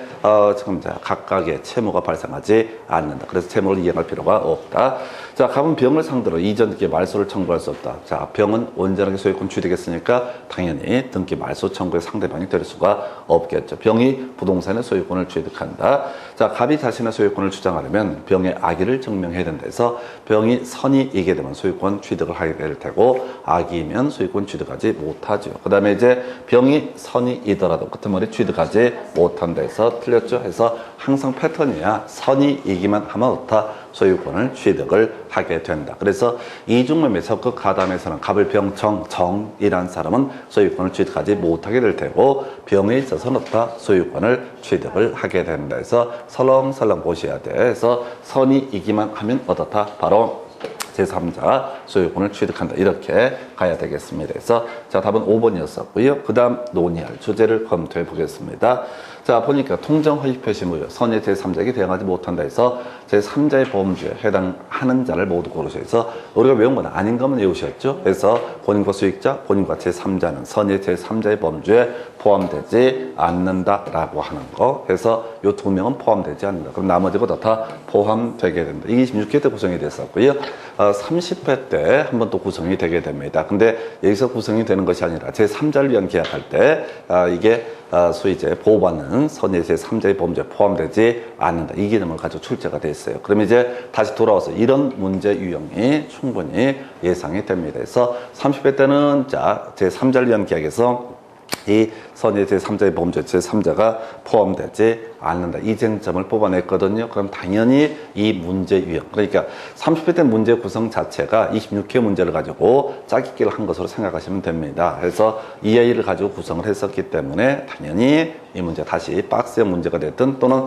지금 각각의 채무가 발생하지 않는다. 그래서 채무를 이행할 필요가 없다. 자, 갑은 병을 상대로 이전 등기 말소를 청구할 수 없다. 자, 병은 온전하게 소유권 취득했으니까 당연히 등기 말소 청구의 상대방이 될 수가 없겠죠. 병이 부동산의 소유권을 취득한다. 자, 갑이 자신의 소유권을 주장하려면 병의 악의를 증명해야 된다 해서 병이 선이이게 되면 소유권 취득을 하게 될 테고 악의면 소유권 취득하지 못하죠. 그 다음에 이제 병이 선이이더라도 끄트머리 취득하지 못한다 해서 틀렸죠. 해서 항상 패턴이야. 선이이기만 하면 어떻다? 소유권을 취득을 하게 된다. 그래서 이중매매 적극 가담에서는 갑을 정이란 사람은 소유권을 취득하지 못하게 될 테고 병에 있어서는 어떻다? 소유권을 취득을 하게 된다. 해서 설렁설렁 보셔야 돼. 그래서 선이이기만 하면 어떻다? 바로 제3자 소유권을 취득한다. 이렇게 가야 되겠습니다. 그래서 자, 답은 5번이었었고요. 그 다음 논의할 주제를 검토해 보겠습니다. 자, 보니까 통정 허위 표시 무효, 선의 제3자에게 대응하지 못한다 해서 제3자의 범죄에 해당하는 자를 모두 고르셔. 해서 우리가 외운 건 아닌 것만 외우셨죠. 그래서 본인과 수익자, 본인과 제3자는 선의 제3자의 범죄에 포함되지 않는다라고 하는 거. 해서 이 두 명은 포함되지 않는다. 그럼 나머지가 다 포함되게 된다. 이게 26회 때 구성이 됐었고요. 30회 때 한 번 또 구성이 되게 됩니다. 근데 여기서 구성이 되는 것이 아니라 제3자를 위한 계약할 때 이게 소위 이제 보호받는 선의 제3자의 범죄에 포함되지 않는다. 이 개념을 가지고 출제가 됐어요. 그러면 이제 다시 돌아와서 이런 문제 유형이 충분히 예상이 됩니다. 그래서 30회 때는 자, 제3자를 위한 계약에서 이 선의 제3자의 범죄 제3자가 포함되지 않는다. 이 쟁점을 뽑아냈거든요. 그럼 당연히 이 문제 유형, 그러니까 30회 때 문제 구성 자체가 26회 문제를 가지고 짜깁기를 한 것으로 생각하시면 됩니다. 그래서 이 아이를 가지고 구성을 했었기 때문에 당연히 이 문제 다시 박스형 문제가 됐든 또는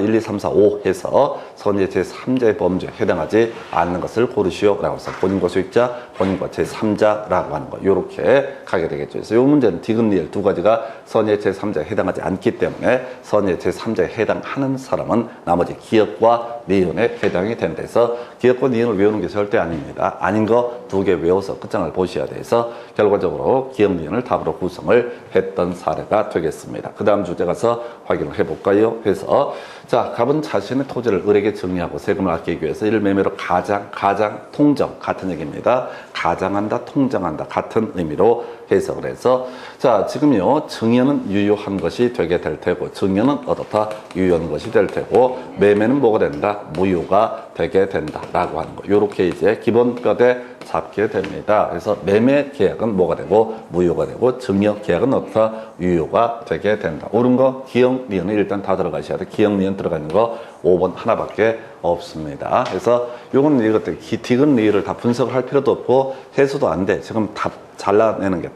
1, 2, 3, 4, 5 해서 선의 제3자의 범죄에 해당하지 않는 것을 고르시오라고 해서 본인과 수익자, 본인과 제3자라고 하는 거 이렇게 가게 되겠죠. 그래서 이 문제는 디귿 두 가지가 선의 제3자에 해당하지 않기 때문에 선의 제3자에 해당하는 사람은 나머지 기억과 니은에 해당이 된다 해서 기억과 니은을 외우는 게 절대 아닙니다. 아닌 거 두 개 외워서 끝장을 보셔야 돼서 결과적으로 기억 니은을 답으로 구성을 했던 사례가 되겠습니다. 그 다음 주제 가서 확인을 해볼까요? 해서 자, 갑은 자신의 토지를 을에게 증여하고 세금을 아끼기 위해서 이를 매매로 가장 통정 같은 얘기입니다. 가장한다, 통정한다 같은 의미로 해석을 해서 자 지금요 증여는 유효한 것이 되게 될 테고 증여는 어떻다 유효한 것이 될 테고 매매는 뭐가 된다 무효가 되게 된다라고 하는 거 요렇게 이제 기본뼈대 잡게 됩니다. 그래서 매매 계약은 뭐가 되고 무효가 되고 증여 계약은 어떻다 유효가 되게 된다. 옳은 거 기역 니은은 일단 다 들어가셔야 돼. 기역 니은 들어가는 거 5번 하나밖에 없습니다. 그래서 요건 이것들 디귿 리을을 다 분석을 할 필요도 없고 해소도 안 돼. 지금 답 잘라내는 게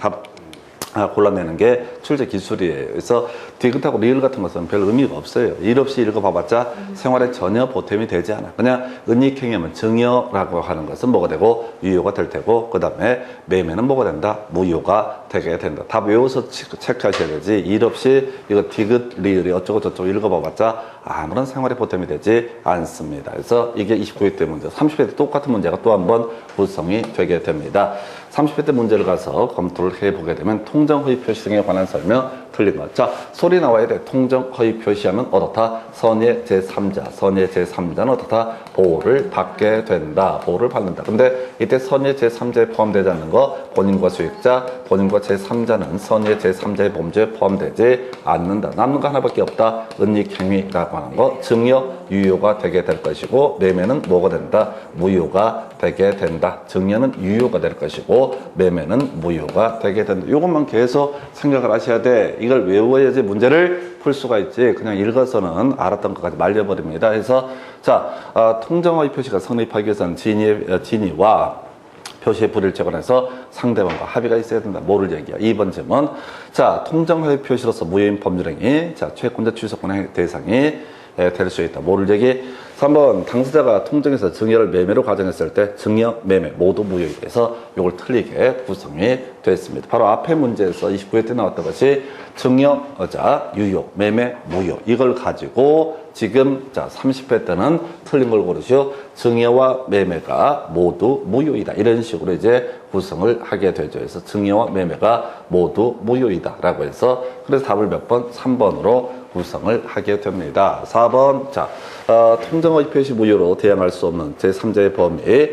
골라내는 게 출제 기술이에요. 그래서 디귿하고 리을 같은 것은 별 의미가 없어요. 일 없이 읽어봐봤자 생활에 전혀 보탬이 되지 않아. 그냥 은닉행위하면 증여라고 하는 것은 뭐가 되고 유효가 될 테고 그 다음에 매매는 뭐가 된다? 무효가 되게 된다. 답 외워서 체크하셔야 되지. 일 없이 이거 디귿 리을이 어쩌고 저쩌고 읽어봐봤자 아무런 생활에 보탬이 되지 않습니다. 그래서 이게 29회 때 문제, 30회 때 똑같은 문제가 또 한 번 구성이 되게 됩니다. 30회 때 문제를 가서 검토를 해보게 되면 통정허위 표시 등에 관한 설명 틀린 것. 자, 소리 나와야 돼. 통정허위 표시하면 어떻다? 선의 제3자. 선의 제3자는 어떻다? 보호를 받게 된다. 보호를 받는다. 근데 이때 선의 제3자에 포함되지 않는 거 본인과 수익자, 본인과 제3자는 선의 제3자의 범죄에 포함되지 않는다. 남는 거 하나밖에 없다. 은닉행위라고 하는 거. 증여 유효가 되게 될 것이고 매매는 뭐가 된다? 무효가 되게 된다. 증여는 유효가 될 것이고 매매는 무효가 되게 된다. 이것만 계속 생각을 하셔야 돼. 이걸 외워야지 문제를 풀 수가 있지. 그냥 읽어서는 알았던 것까지 말려버립니다. 그래서 자 통정허위 표시가 성립하기 위해서는 진위와 표시의 불일치에 관해서 상대방과 합의가 있어야 된다. 뭐를 얘기야? 2번 질문. 자, 통정허위 표시로서 무효인 법률행위. 자, 채권자 취소권의 대상이 될 수 있다. 뭐를 얘기? 3번 당사자가 통정해서 증여를 매매로 가정했을 때 증여, 매매 모두 무효에 대해서 이걸 틀리게 구성이 됐습니다. 바로 앞에 문제에서 29회 때 나왔던 것이 증여자 유효, 매매 무효 이걸 가지고 지금 자 30회 때는 틀린 걸 고르시오. 증여와 매매가 모두 무효이다. 이런 식으로 이제 구성을 하게 되죠. 그래서 증여와 매매가 모두 무효이다 라고 해서 그래서 답을 몇 번? 3번으로 구성을 하게 됩니다. 4번 자 통정허위 표시 무효로 대항할 수 없는 제3자의 범위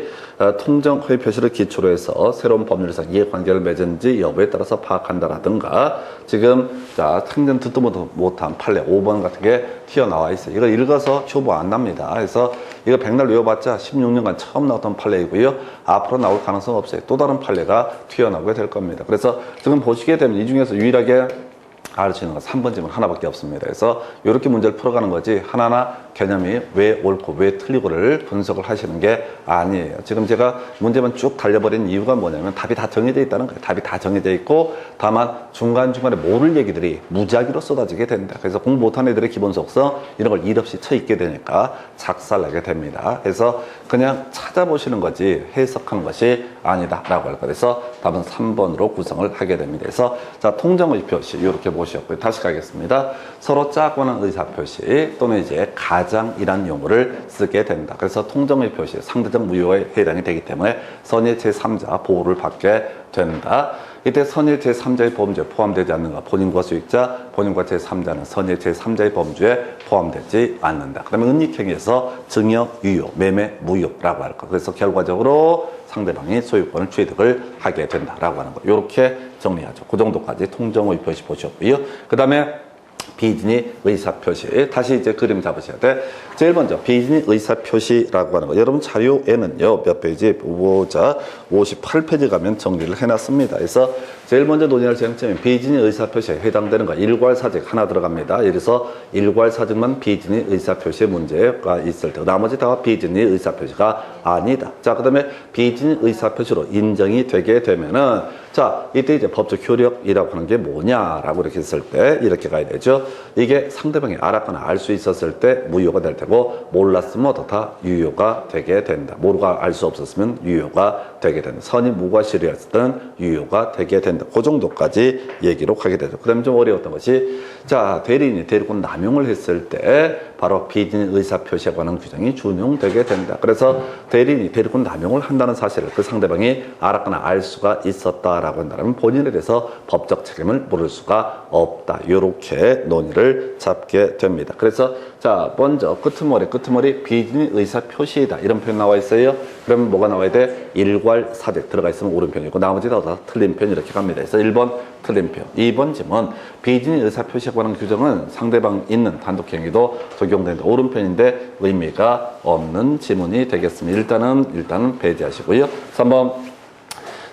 통정허위 표시를 기초로 해서 새로운 법률상 이해관계를 맺은지 여부에 따라서 파악한다라든가 지금 자 생전 듣도 못한 판례 5번 같은 게 튀어나와 있어요. 이거 읽어서 효부 안 납니다. 그래서 이거 백날 외워봤자 16년간 처음 나왔던 판례이고요. 앞으로 나올 가능성 없어요. 또 다른 판례가 튀어나오게 될 겁니다. 그래서 지금 보시게 되면 이 중에서 유일하게 알 수 있는 건 3번 질문 하나밖에 없습니다. 그래서 이렇게 문제를 풀어가는 거지 하나하나 개념이 왜 옳고 왜 틀리고를 분석을 하시는 게 아니에요. 지금 제가 문제만 쭉 달려버린 이유가 뭐냐면 답이 다 정해져 있다는 거예요. 답이 다 정해져 있고 다만 중간중간에 모를 얘기들이 무작위로 쏟아지게 된다. 그래서 공부 못한 애들의 기본 속성 이런 걸 일 없이 쳐 있게 되니까 작살나게 됩니다. 그래서 그냥 찾아보시는 거지 해석하는 것이 아니다 라고 할 거예요. 그래서 답은 3번으로 구성을 하게 됩니다. 그래서 자 통정의 표시 이렇게 보셨고요. 다시 가겠습니다. 서로 짜고는 의사표시 또는 이제 가장이란 용어를 쓰게 된다. 그래서 통정의 표시 상대적 무효에 해당이 되기 때문에 선의 제3자 보호를 받게 된다. 이때 선의 제3자의 범죄에 포함되지 않는가? 본인과 수익자, 본인과 제3자는 선의 제3자의 범죄에 포함되지 않는다. 그 다음에 은닉행위에서 증여, 유효, 매매, 무효라고 할 것. 그래서 결과적으로 상대방이 소유권을 취득을 하게 된다라고 하는 거. 이렇게 정리하죠. 그 정도까지 통정의 표시 보셨고요. 그 다음에 비진이 의사표시. 다시 이제 그림 잡으셔야 돼. 제일 먼저 비진이 의사표시라고 하는 거. 여러분 자료에는요. 몇 페이지 보자. 58페이지 가면 정리를 해놨습니다. 그래서 제일 먼저 논의할 쟁점이 비진이 의사표시에 해당되는 거. 일괄사직 하나 들어갑니다. 그래서 일괄사직만 비진이 의사표시 문제가 있을 때 나머지 다 비진이 의사표시가 아니다. 자, 그 다음에 비진이 의사표시로 인정이 되게 되면은 자, 이때 이제 법적 효력이라고 하는 게 뭐냐라고 이렇게 했을 때 이렇게 가야 되죠. 이게 상대방이 알았거나 알 수 있었을 때 무효가 될 테고 몰랐으면 어떻다? 유효가 되게 된다. 모르가 알 수 없었으면 유효가 되게 된다. 선이 무과실이었을 때는 유효가 되게 된다. 그 정도까지 얘기로 가게 되죠. 그 다음에 좀 어려웠던 것이 자, 대리인이 대리권 남용을 했을 때 바로 비진 의사표시에 관한 규정이 준용되게 된다. 그래서 대리인이 대리권 남용을 한다는 사실을 그 상대방이 알았거나 알 수가 있었다라고 한다면 본인에 대해서 법적 책임을 물을 수가 없다. 이렇게 논의를 잡게 됩니다. 그래서 자, 먼저 끄트머리 비진 의사표시이다. 이런 표현 나와 있어요. 그러면 뭐가 나와야 돼? 일괄사직 들어가 있으면 옳은 편이고 나머지 다 틀린 편 이렇게 가면 합니다. 그래서 1번 틀린 표. 2번 지문. 비진이 의사표시에 관한 규정은 상대방 있는 단독행위도 적용된다. 오른편인데 의미가 없는 지문이 되겠습니다. 일단은 배제하시고요. 3번.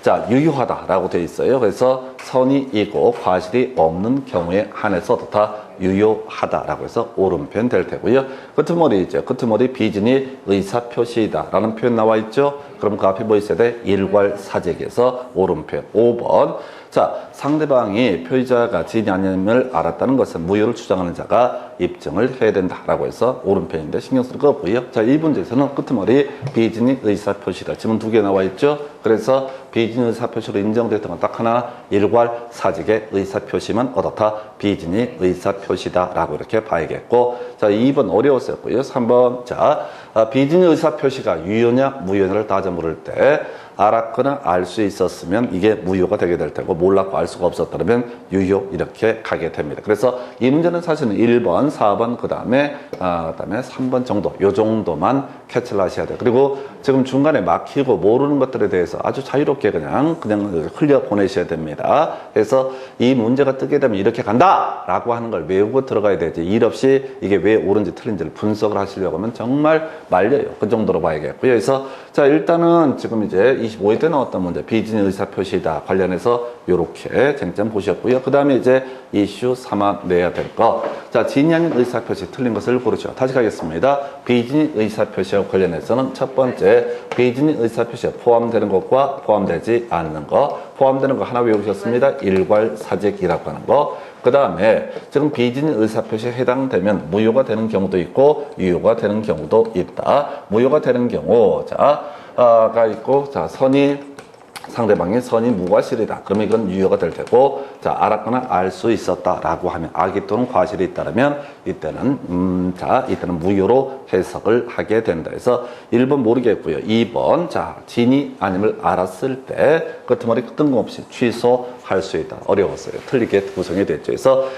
자, 유효하다라고 되어 있어요. 그래서 선이 있고 과실이 없는 경우에 한해서 다 유효하다라고 해서 오른편 될 테고요. 끄트머리 있죠. 끄트머리 비진이 의사표시이다라는 표현 나와 있죠. 그럼 그 앞에 뭐 있어야 돼? 일괄사직에서 오른편. 5번. 자, 상대방이 표의자가 지인이 아님을 알았다는 것은 무효를 주장하는 자가 입증을 해야 된다라고 해서 오른편인데 신경 쓸 거 없고요. 자, 1문제에서는 끄트머리 비진이 의사표시다. 지문 2개 나와 있죠. 그래서 비진이 의사표시로 인정됐던 건 딱 하나, 일괄사직의 의사표시만 얻었다. 비진이 의사표시다라고 이렇게 봐야겠고, 자, 2번 어려웠었고요. 3번. 자, 비진이 의사표시가 유효냐 무효냐를 따져 물을 때 알았거나 알 수 있었으면 이게 무효가 되게 될 테고, 몰랐고 알 수가 없었다면 유효 이렇게 가게 됩니다. 그래서 이 문제는 사실은 1번, 4번, 그다음에 3번 정도, 요 정도만 캐치를 하셔야 돼요. 그리고 지금 중간에 막히고 모르는 것들에 대해서 아주 자유롭게 그냥 흘려 보내셔야 됩니다. 그래서 이 문제가 뜨게 되면 이렇게 간다라고 하는 걸 외우고 들어가야 되지, 일 없이 이게 왜 옳은지 틀린지를 분석을 하시려고 하면 정말 말려요. 그 정도로 봐야겠고요. 그래서 자, 일단은 지금 이제 25회 때 나왔던 문제, 비진의 의사표시다 관련해서 요렇게 쟁점 보셨고요. 그 다음에 이제 이슈 3화 내야 될 거. 자, 지인이 아닌 의사표시 틀린 것을 고르죠. 다시 가겠습니다. 비진의 의사표시와 관련해서는 첫 번째, 비진의 의사표시에 포함되는 것과 포함되지 않는 거. 포함되는 거 하나 외우셨습니다. 일괄사직이라고 하는 거. 그 다음에 지금 비진의 의사표시에 해당되면 무효가 되는 경우도 있고 유효가 되는 경우도 있다. 무효가 되는 경우, 가 있고, 자, 상대방의 선이 무과실이다. 그러면 이건 유효가 될 테고, 자, 알았거나 알 수 있었다라고 하면, 악의 또는 과실이 있다면 이때는 무효로 해석을 하게 된다. 그래서 1번 모르겠고요. 2번, 자, 진이 아님을 알았을 때 끄트머리 뜬금없이 취소할 수 있다. 어려웠어요. 틀리게 구성이 됐죠. 그래서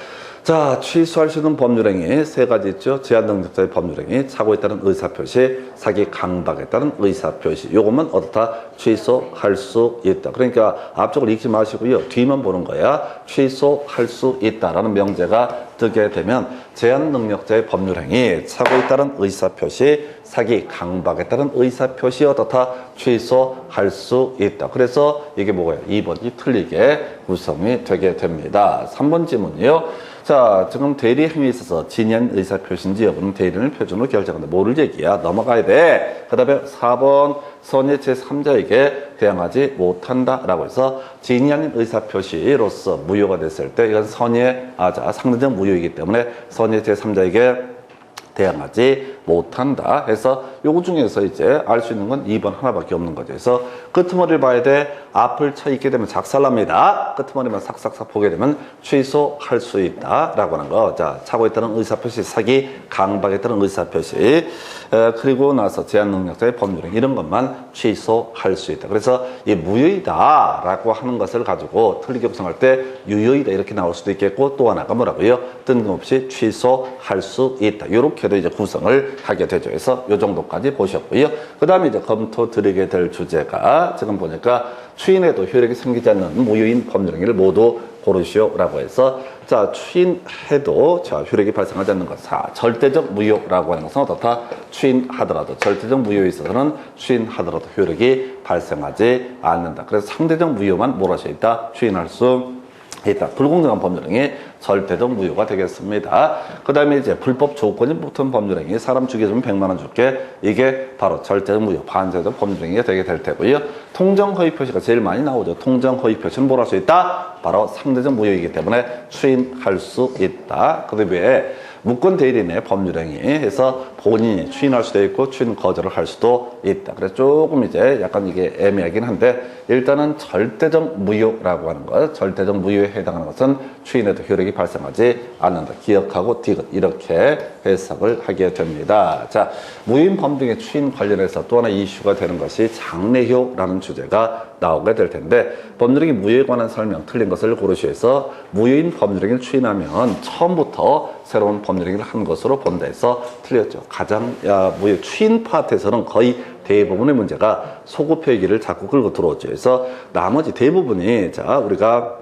자, 취소할 수 있는 법률행위 세 가지 있죠. 제한능력자의 법률행위, 착오에 따른 의사표시, 사기 강박에 따른 의사표시. 요것만 어떻다? 취소할 수 있다. 그러니까 앞쪽을 읽지 마시고요. 뒤만 보는 거야. 취소할 수 있다라는 명제가 뜨게 되면 제한능력자의 법률행위, 착오에 따른 의사표시, 사기 강박에 따른 의사표시 어떻다? 취소할 수 있다. 그래서 이게 뭐예요? 2번이 틀리게 구성이 되게 됩니다. 3번 지문이요. 자, 지금 대리 행위에 있어서 진한 의사표시인지 여부는 대리인을 표준으로 결정한다. 모를 얘기야. 넘어가야 돼. 그 다음에 4번 선의 제3자에게 대항하지 못한다라고 해서 진한 의사표시로서 무효가 됐을 때 이건 상대적 무효이기 때문에 선의 제3자에게 대항하지 못한다 해서 요거 중에서 이제 알 수 있는 건 2번 하나밖에 없는 거죠. 그래서 끄트머리를 봐야 돼. 앞을 쳐 있게 되면 작살납니다. 끄트머리만 삭삭삭 보게 되면 취소할 수 있다 라고 하는 거. 자, 착오에 따른 의사표시, 사기 강박에 따른 의사표시, 그리고 나서 제한능력자의 법률행 이런 것만 취소할 수 있다. 그래서 이 무효이다 라고 하는 것을 가지고 틀리게 구성할 때 유효이다 이렇게 나올 수도 있겠고, 또 하나가 뭐라고요? 뜬금없이 취소할 수 있다. 요렇게도 이제 구성을 하게 되죠. 그래서 요 정도까지 보셨고요. 그 다음에 이제 검토 드리게 될 주제가 지금 보니까 추인해도 효력이 생기지 않는 무효인 법률행위를 모두 고르시오라고 해서, 자, 추인해도 효력이 발생하지 않는 것. 자, 절대적 무효라고 하는 것은 어떻다? 추인하더라도, 절대적 무효에 있어서는 추인하더라도 효력이 발생하지 않는다. 그래서 상대적 무효만 뭘 할 수 있다? 추인할 수 있다. 불공정한 법률행위 절대적 무효가 되겠습니다. 그 다음에 이제 불법 조건이 붙은 법률행위, 사람 죽여주면 100만 원 줄게. 이게 바로 절대적 무효, 반제적 법률행위가 되게 될 테고요. 통정 허위 표시가 제일 많이 나오죠. 통정 허위 표시는 뭘 할 수 있다? 바로 상대적 무효이기 때문에 추인할 수 있다. 그 외에 무권 대리인의 법률행위에서 본인이 추인할 수도 있고 추인 거절을 할 수도 있다. 그래서 조금 이제 약간 이게 애매하긴 한데, 일단은 절대적 무효라고 하는 것, 절대적 무효에 해당하는 것은 추인해도 효력이 발생하지 않는다. 기억하고 디귿 이렇게 해석을 하게 됩니다. 자, 무효인 범죄의 추인 관련해서 또 하나 이슈가 되는 것이 장래효라는 주제가 나오게 될 텐데, 법률행위 무효에 관한 설명 틀린 것을 고르시해서 무효인 법률행위를 추인하면 처음부터 새로운 법률행위를 한 것으로 본다 해서 틀렸죠. 가장 무효 추인 파트에서는 거의 대부분의 문제가 소급표 얘기를 자꾸 끌고 들어오죠. 그래서 나머지 대부분이 자 우리가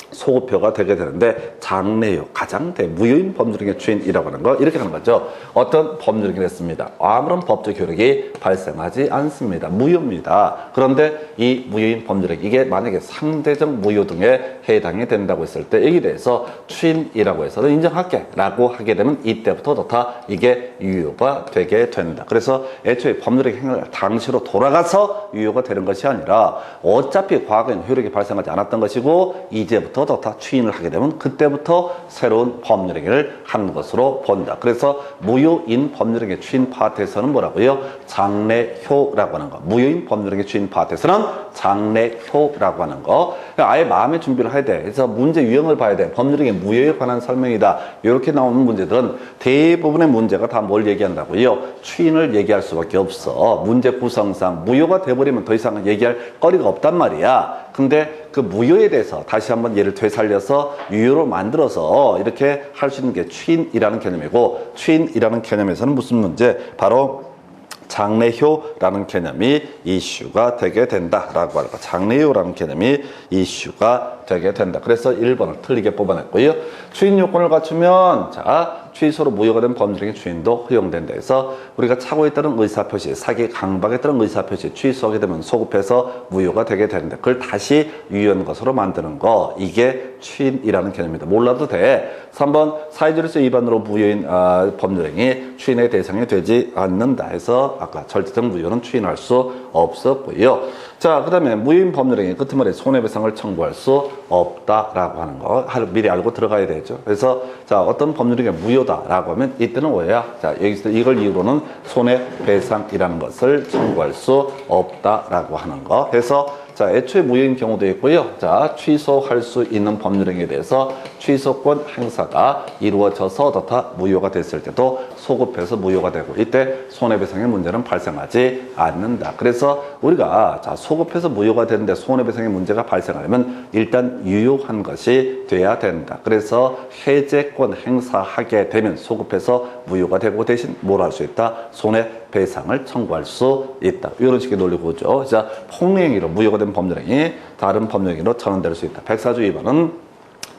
소급표가 되게 되는데 장래요 가장 무효인 법률행위 추인이라고 하는 거 이렇게 하는 거죠. 어떤 법률행위를 했습니다. 아무런 법적 효력이 발생하지 않습니다. 무효입니다. 그런데 이 무효인 법률행위 이게 만약에 상대적 무효 등에 해당이 된다고 했을 때 여기에 대해서 추인이라고 해서는 인정할게 라고 하게 되면 이때부터 이게 유효가 되게 된다. 그래서 애초에 법률행위 행위를 당시로 돌아가서 유효가 되는 것이 아니라 어차피 과거에는 효력이 발생하지 않았던 것이고 이제부터 추인을 하게 되면 그때부터 새로운 법률행위를 한 것으로 본다. 그래서 무효인 법률행위 추인 파트에서는 뭐라고요? 장래효라고 하는 거. 무효인 법률행위 추인 파트에서는 장래효라고 하는 거. 아예 마음의 준비를 해야 돼. 그래서 문제 유형을 봐야 돼. 법률행위 무효에 관한 설명이다. 이렇게 나오는 문제들은 대부분의 문제가 다 뭘 얘기한다고요? 추인을 얘기할 수밖에 없어. 문제 구성상 무효가 돼버리면 더 이상 얘기할 거리가 없단 말이야. 근데 그 무효에 대해서 다시 한번 얘를 되살려서 유효로 만들어서 이렇게 할 수 있는 게 추인이라는 개념이고, 추인이라는 개념에서는 무슨 문제? 바로 장래효라는 개념이 이슈가 되게 된다라고 할까. 장래효라는 개념이 이슈가 되게 된다. 그래서 1번을 틀리게 뽑아냈고요. 추인 요건을 갖추면 취소로 무효가 된 법률행위 추인도 허용된다 해서 우리가 차고에 따른 의사표시, 사기 강박에 따른 의사표시 취소하게 되면 소급해서 무효가 되게 되는데 그걸 다시 유효한 것으로 만드는 거 이게 추인이라는 개념입니다. 몰라도 돼. 3번 사회주의에서 위반으로 무효인 법률행위 추인의 대상이 되지 않는다 해서 아까 절대적 무효는 추인할 수 없었고요. 자, 그 다음에 무효인 법률행위 끝에 말해 손해배상을 청구할 수 없다라고 하는 거 미리 알고 들어가야 되죠. 그래서 자 어떤 법률행위가 무효다라고 하면 이때는 뭐야? 자 여기서 이걸 이유로는 손해배상이라는 것을 청구할 수 없다라고 하는 거 해서 자 애초에 무효인 경우도 있고요. 자 취소할 수 있는 법률행위에 대해서 취소권 행사가 이루어져서 무효가 됐을 때도 소급해서 무효가 되고 이때 손해배상의 문제는 발생하지 않는다. 그래서 우리가 자 소급해서 무효가 되는데 손해배상의 문제가 발생하려면 일단 유효한 것이 돼야 된다. 그래서 해제권 행사하게 되면 소급해서 무효가 되고 대신 뭘 할 수 있다? 손해배상을 청구할 수 있다. 이런 식의 논리 구조. 자 폭행행위로 무효가 된 법률행위 다른 법률행위로 전환될 수 있다. 104조 위반은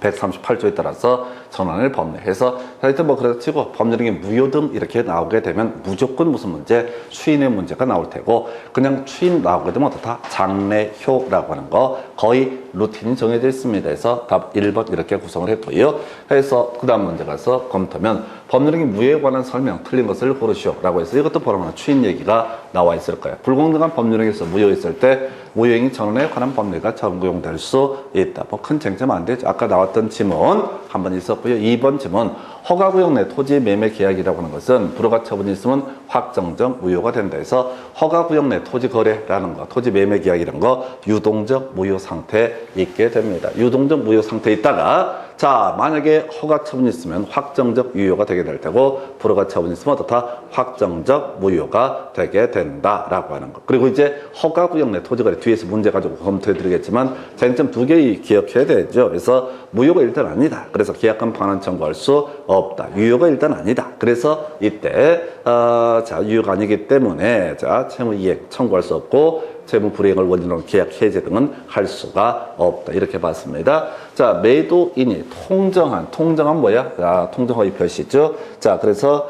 138조에 따라서 전환을 법리해서 하여튼 뭐 그래서 치고 법률행위 무효 등 이렇게 나오게 되면 무조건 무슨 문제? 추인의 문제가 나올 테고 그냥 추인 나오게 되면 어떻다? 장래효라고 하는 거 거의 루틴이 정해져 있습니다. 그래서 답 1번 이렇게 구성을 했고요. 해서 그 다음 문제 가서 검토하면 법률행위 무효에 관한 설명 틀린 것을 고르시오 라고 해서 이것도 보라면 추인 얘기가 나와 있을 거예요. 불공정한 법률행위에서 무효했을 때 무효행위 전환에 관한 법리가 적용될 수 있다. 뭐 큰 쟁점 안 되죠. 아까 나왔던 지문 한 번 있었고요. 2번 지문 허가구역 내 토지 매매 계약이라고 하는 것은 불허가 처분이 있으면 확정적 무효가 된다 해서 허가구역 내 토지 거래라는 거 토지 매매 계약이라는 거 유동적 무효 상태에 있게 됩니다. 유동적 무효 상태에 있다가 자 만약에 허가 처분이 있으면 확정적 유효가 되게 될 테고 불허가 처분이 있으면 어떻다? 확정적 무효가 되게 된다라고 하는 거. 그리고 이제 허가구역 내 토지거래 뒤에서 문제 가지고 검토해 드리겠지만 쟁점 2개 기억해야 되죠. 그래서 무효가 일단 아니다. 그래서 계약금 반환 청구할 수 없다. 유효가 일단 아니다. 그래서 이때 자 유효가 아니기 때문에 자 채무이행 청구할 수 없고 채무 불이행을 원인으로 계약 해제 등은 할 수가 없다. 이렇게 봤습니다. 자, 매도인이 통정한 뭐야? 자, 통정허위 표시죠. 자, 그래서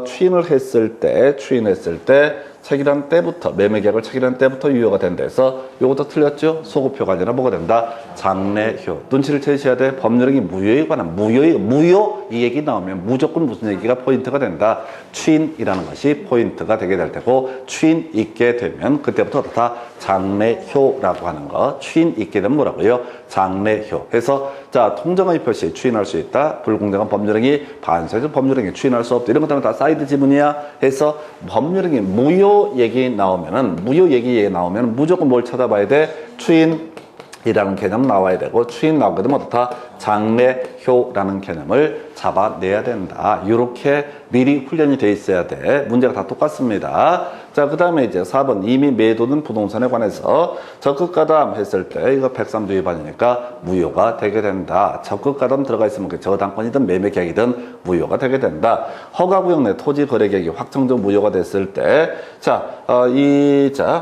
추인했을 때 체결한 때부터 매매 계약을 체결한 때부터 유효가 된다 해서 이것도 틀렸죠? 소급표가 아니라 뭐가 된다? 장래효. 눈치를 채셔야 돼. 법률행위 무효에 관한 무효 이 얘기 나오면 무조건 무슨 얘기가 포인트가 된다. 추인이라는 것이 포인트가 되게 될 테고 추인 있게 되면 그때부터 다 장래효라고 하는 거. 추인 있게 되면 뭐라고요? 장래효. 해서 자 통정의 표시 추인할 수 있다. 불공정한 법률행위 반사적 법률행위 추인할 수 없다. 이런 것들은 다 사이드 지문이야. 해서 법률행위 무효 얘기 나오면은 무조건 뭘 찾아봐야 돼? 추인이라는 개념 나와야 되고 추인 나오게 되면 어떻다? 장래효라는 개념을 잡아내야 된다. 이렇게 미리 훈련이 돼 있어야 돼. 문제가 다 똑같습니다. 자, 그 다음에 이제 4번 이미 매도된 부동산에 관해서 적극가담 했을 때 이거 103조 위반이니까 무효가 되게 된다. 적극가담 들어가 있으면 그 저당권이든 매매계약이든 무효가 되게 된다. 허가구역 내 토지거래계약이 확정적 무효가 됐을 때, 자,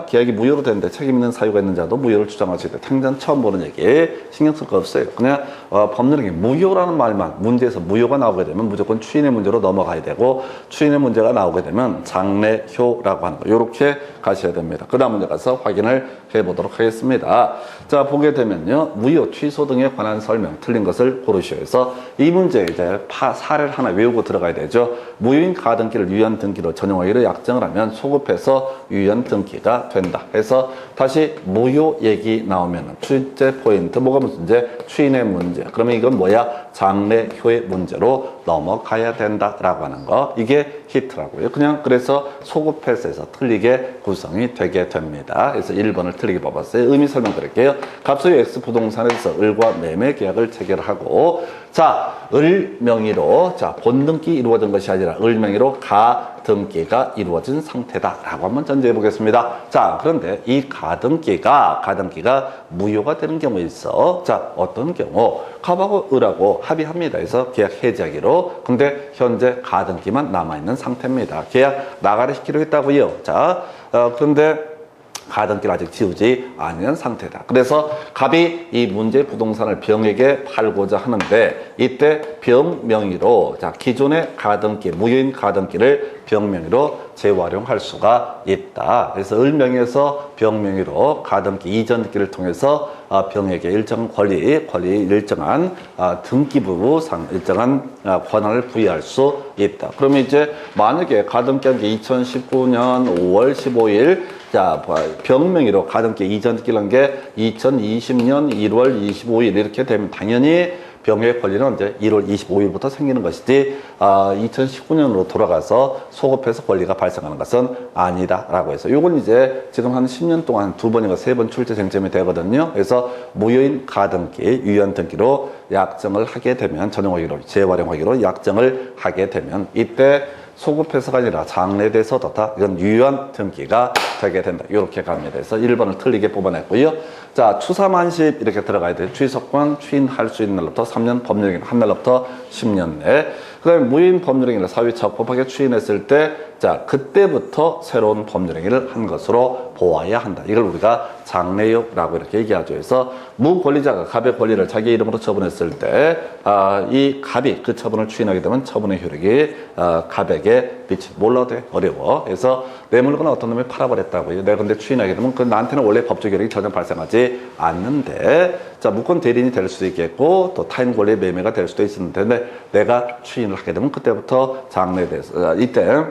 계약이 무효로 되는데 책임 있는 사유가 있는 자도 무효를 주장할 수 있다. 생전 처음 보는 얘기 신경 쓸 거 없어요. 그냥 법률에 무효라는 말만 문제에서 무효가 나오게 되면 무조건 추인의 문제로 넘어가야 되고, 추인의 문제가 나오게 되면 장래효라고 하는 거 이렇게 가셔야 됩니다. 그 다음 문제 가서 확인을 해보도록 하겠습니다. 자, 보게 되면요, 무효 취소 등에 관한 설명 틀린 것을 고르시오 해서 이 문제 이제 사례를 하나 외우고 들어가야 되죠. 무효인 가등기를 유연 등기로 전용하기로 약정을 하면 소급해서 유연 등기가 된다. 해서 다시 무효 얘기 나오면 출제 포인트 뭐가 문제? 추인의 문제. 그러면 이건 뭐야? 장래효의 문제로 넘어가야 된다라고 하는 거. 이게 히트라고요. 그냥 그래서 소급해서 해서 틀리게 구성이 되게 됩니다. 그래서 1번을 틀리게 뽑았어요. 의미 설명드릴게요. 갑소유 X 부동산에서 을과 매매 계약을 체결하고, 자, 을 명의로, 자, 본등기 이루어진 것이 아니라 을 명의로 가등기가 이루어진 상태다라고 한번 전제해 보겠습니다. 자, 그런데 이 가등기가 무효가 되는 경우 있어. 자, 어떤 경우? 갑하고 을하고 합의합니다. 그래서 계약 해지하기로. 근데 현재 가등기만 남아있는 상태입니다. 계약 나가리 시키려 했다고요. 자, 그런데 가등기를 아직 지우지 않은 상태다. 그래서 갑이 이 문제 부동산을 병에게 팔고자 하는데, 이때 병 명의로, 자, 기존의 가등기, 무효인 가등기를 병 명의로 재활용할 수가 있다. 그래서 을 명의에서 병 명의로 가등기 이전기를 통해서 병에게 일정 권리 일정한 등기부상 일정한 권한을 부여할 수 있다. 그러면 이제 만약에 가등기한 게 2019년 5월 15일, 자, 병 명의로 가등기 이전기를 한 게 2020년 1월 25일 이렇게 되면 당연히 병의 권리는 언제 1월 25일부터 생기는 것이지 2019년으로 돌아가서 소급해서 권리가 발생하는 것은 아니다라고 해서, 이건 이제 지금 한 10년 동안 2번인가 3번 출제 쟁점이 되거든요. 그래서 무효인 가등기, 유연 등기로 약정을 하게 되면, 전용하기로 재활용하기로 약정을 하게 되면 이때 소급해서가 아니라 장래돼서도다. 이건 유연 등기가 되게 된다. 이렇게 갑니다. 그래서 1번을 틀리게 뽑아냈고요. 자, 추사만십 이렇게 들어가야 돼요. 취소권 추인할 수 있는 날로부터 3년, 법률행위 한 날로부터 10년 내. 그 다음에 무효인 법률행위를 사회 적법하게 추인했을 때, 자, 그때부터 새로운 법률행위를 한 것으로 보아야 한다. 이걸 우리가 장래효라고 이렇게 얘기하죠. 그래서 무권리자가 갑의 권리를 자기 이름으로 처분했을 때, 이 갑이 그 처분을 추인하게 되면 처분의 효력이 갑에게 몰라도 돼. 어려워. 그래서 내 물건을 어떤 놈이 팔아버렸다고요. 내가 근데 추인하게 되면 그 나한테는 원래 법적 효력이 전혀 발생하지 않는데, 자, 무권 대리인이 될 수도 있겠고 또 타인 권리의 매매가 될 수도 있는데, 내가 추인을 하게 되면 그때부터 장래돼서 이때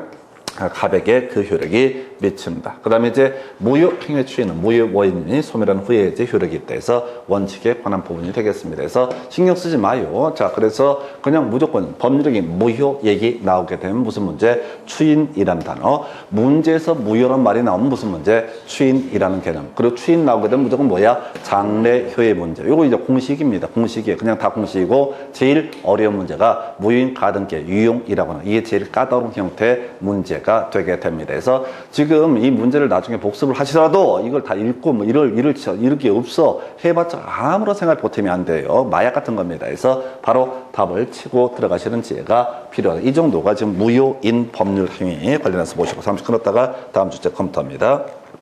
갑에게 그 효력이 미칩니다. 그 다음에 이제 무효 행위 추인은 무효 원인이 소멸한 후에 이제 효력이 있다 해서 원칙에 관한 부분이 되겠습니다. 그래서 신경 쓰지 마요. 자, 그래서 그냥 무조건 법률적인 무효 얘기 나오게 되면 무슨 문제? 추인이라는 단어. 문제에서 무효란 말이 나오면 무슨 문제? 추인이라는 개념. 그리고 추인 나오게 되면 무조건 뭐야? 장래효의 문제. 요거 이제 공식입니다. 공식이에요. 그냥 다 공식이고, 제일 어려운 문제가 무효인 가등기 유용이라고 하는, 이게 제일 까다로운 형태의 문제가 되게 됩니다. 그래서 지금 이 문제를 나중에 복습을 하시더라도 이걸 다 읽고 뭐 이럴 게 없어. 해봤자 아무런 생활 보탬이 안 돼요. 마약 같은 겁니다. 그래서 바로 답을 치고 들어가시는 지혜가 필요하다. 이 정도가 지금 무효인 법률 행위 관련해서 보시고, 잠시 끊었다가 다음 주제 컴퓨터입니다.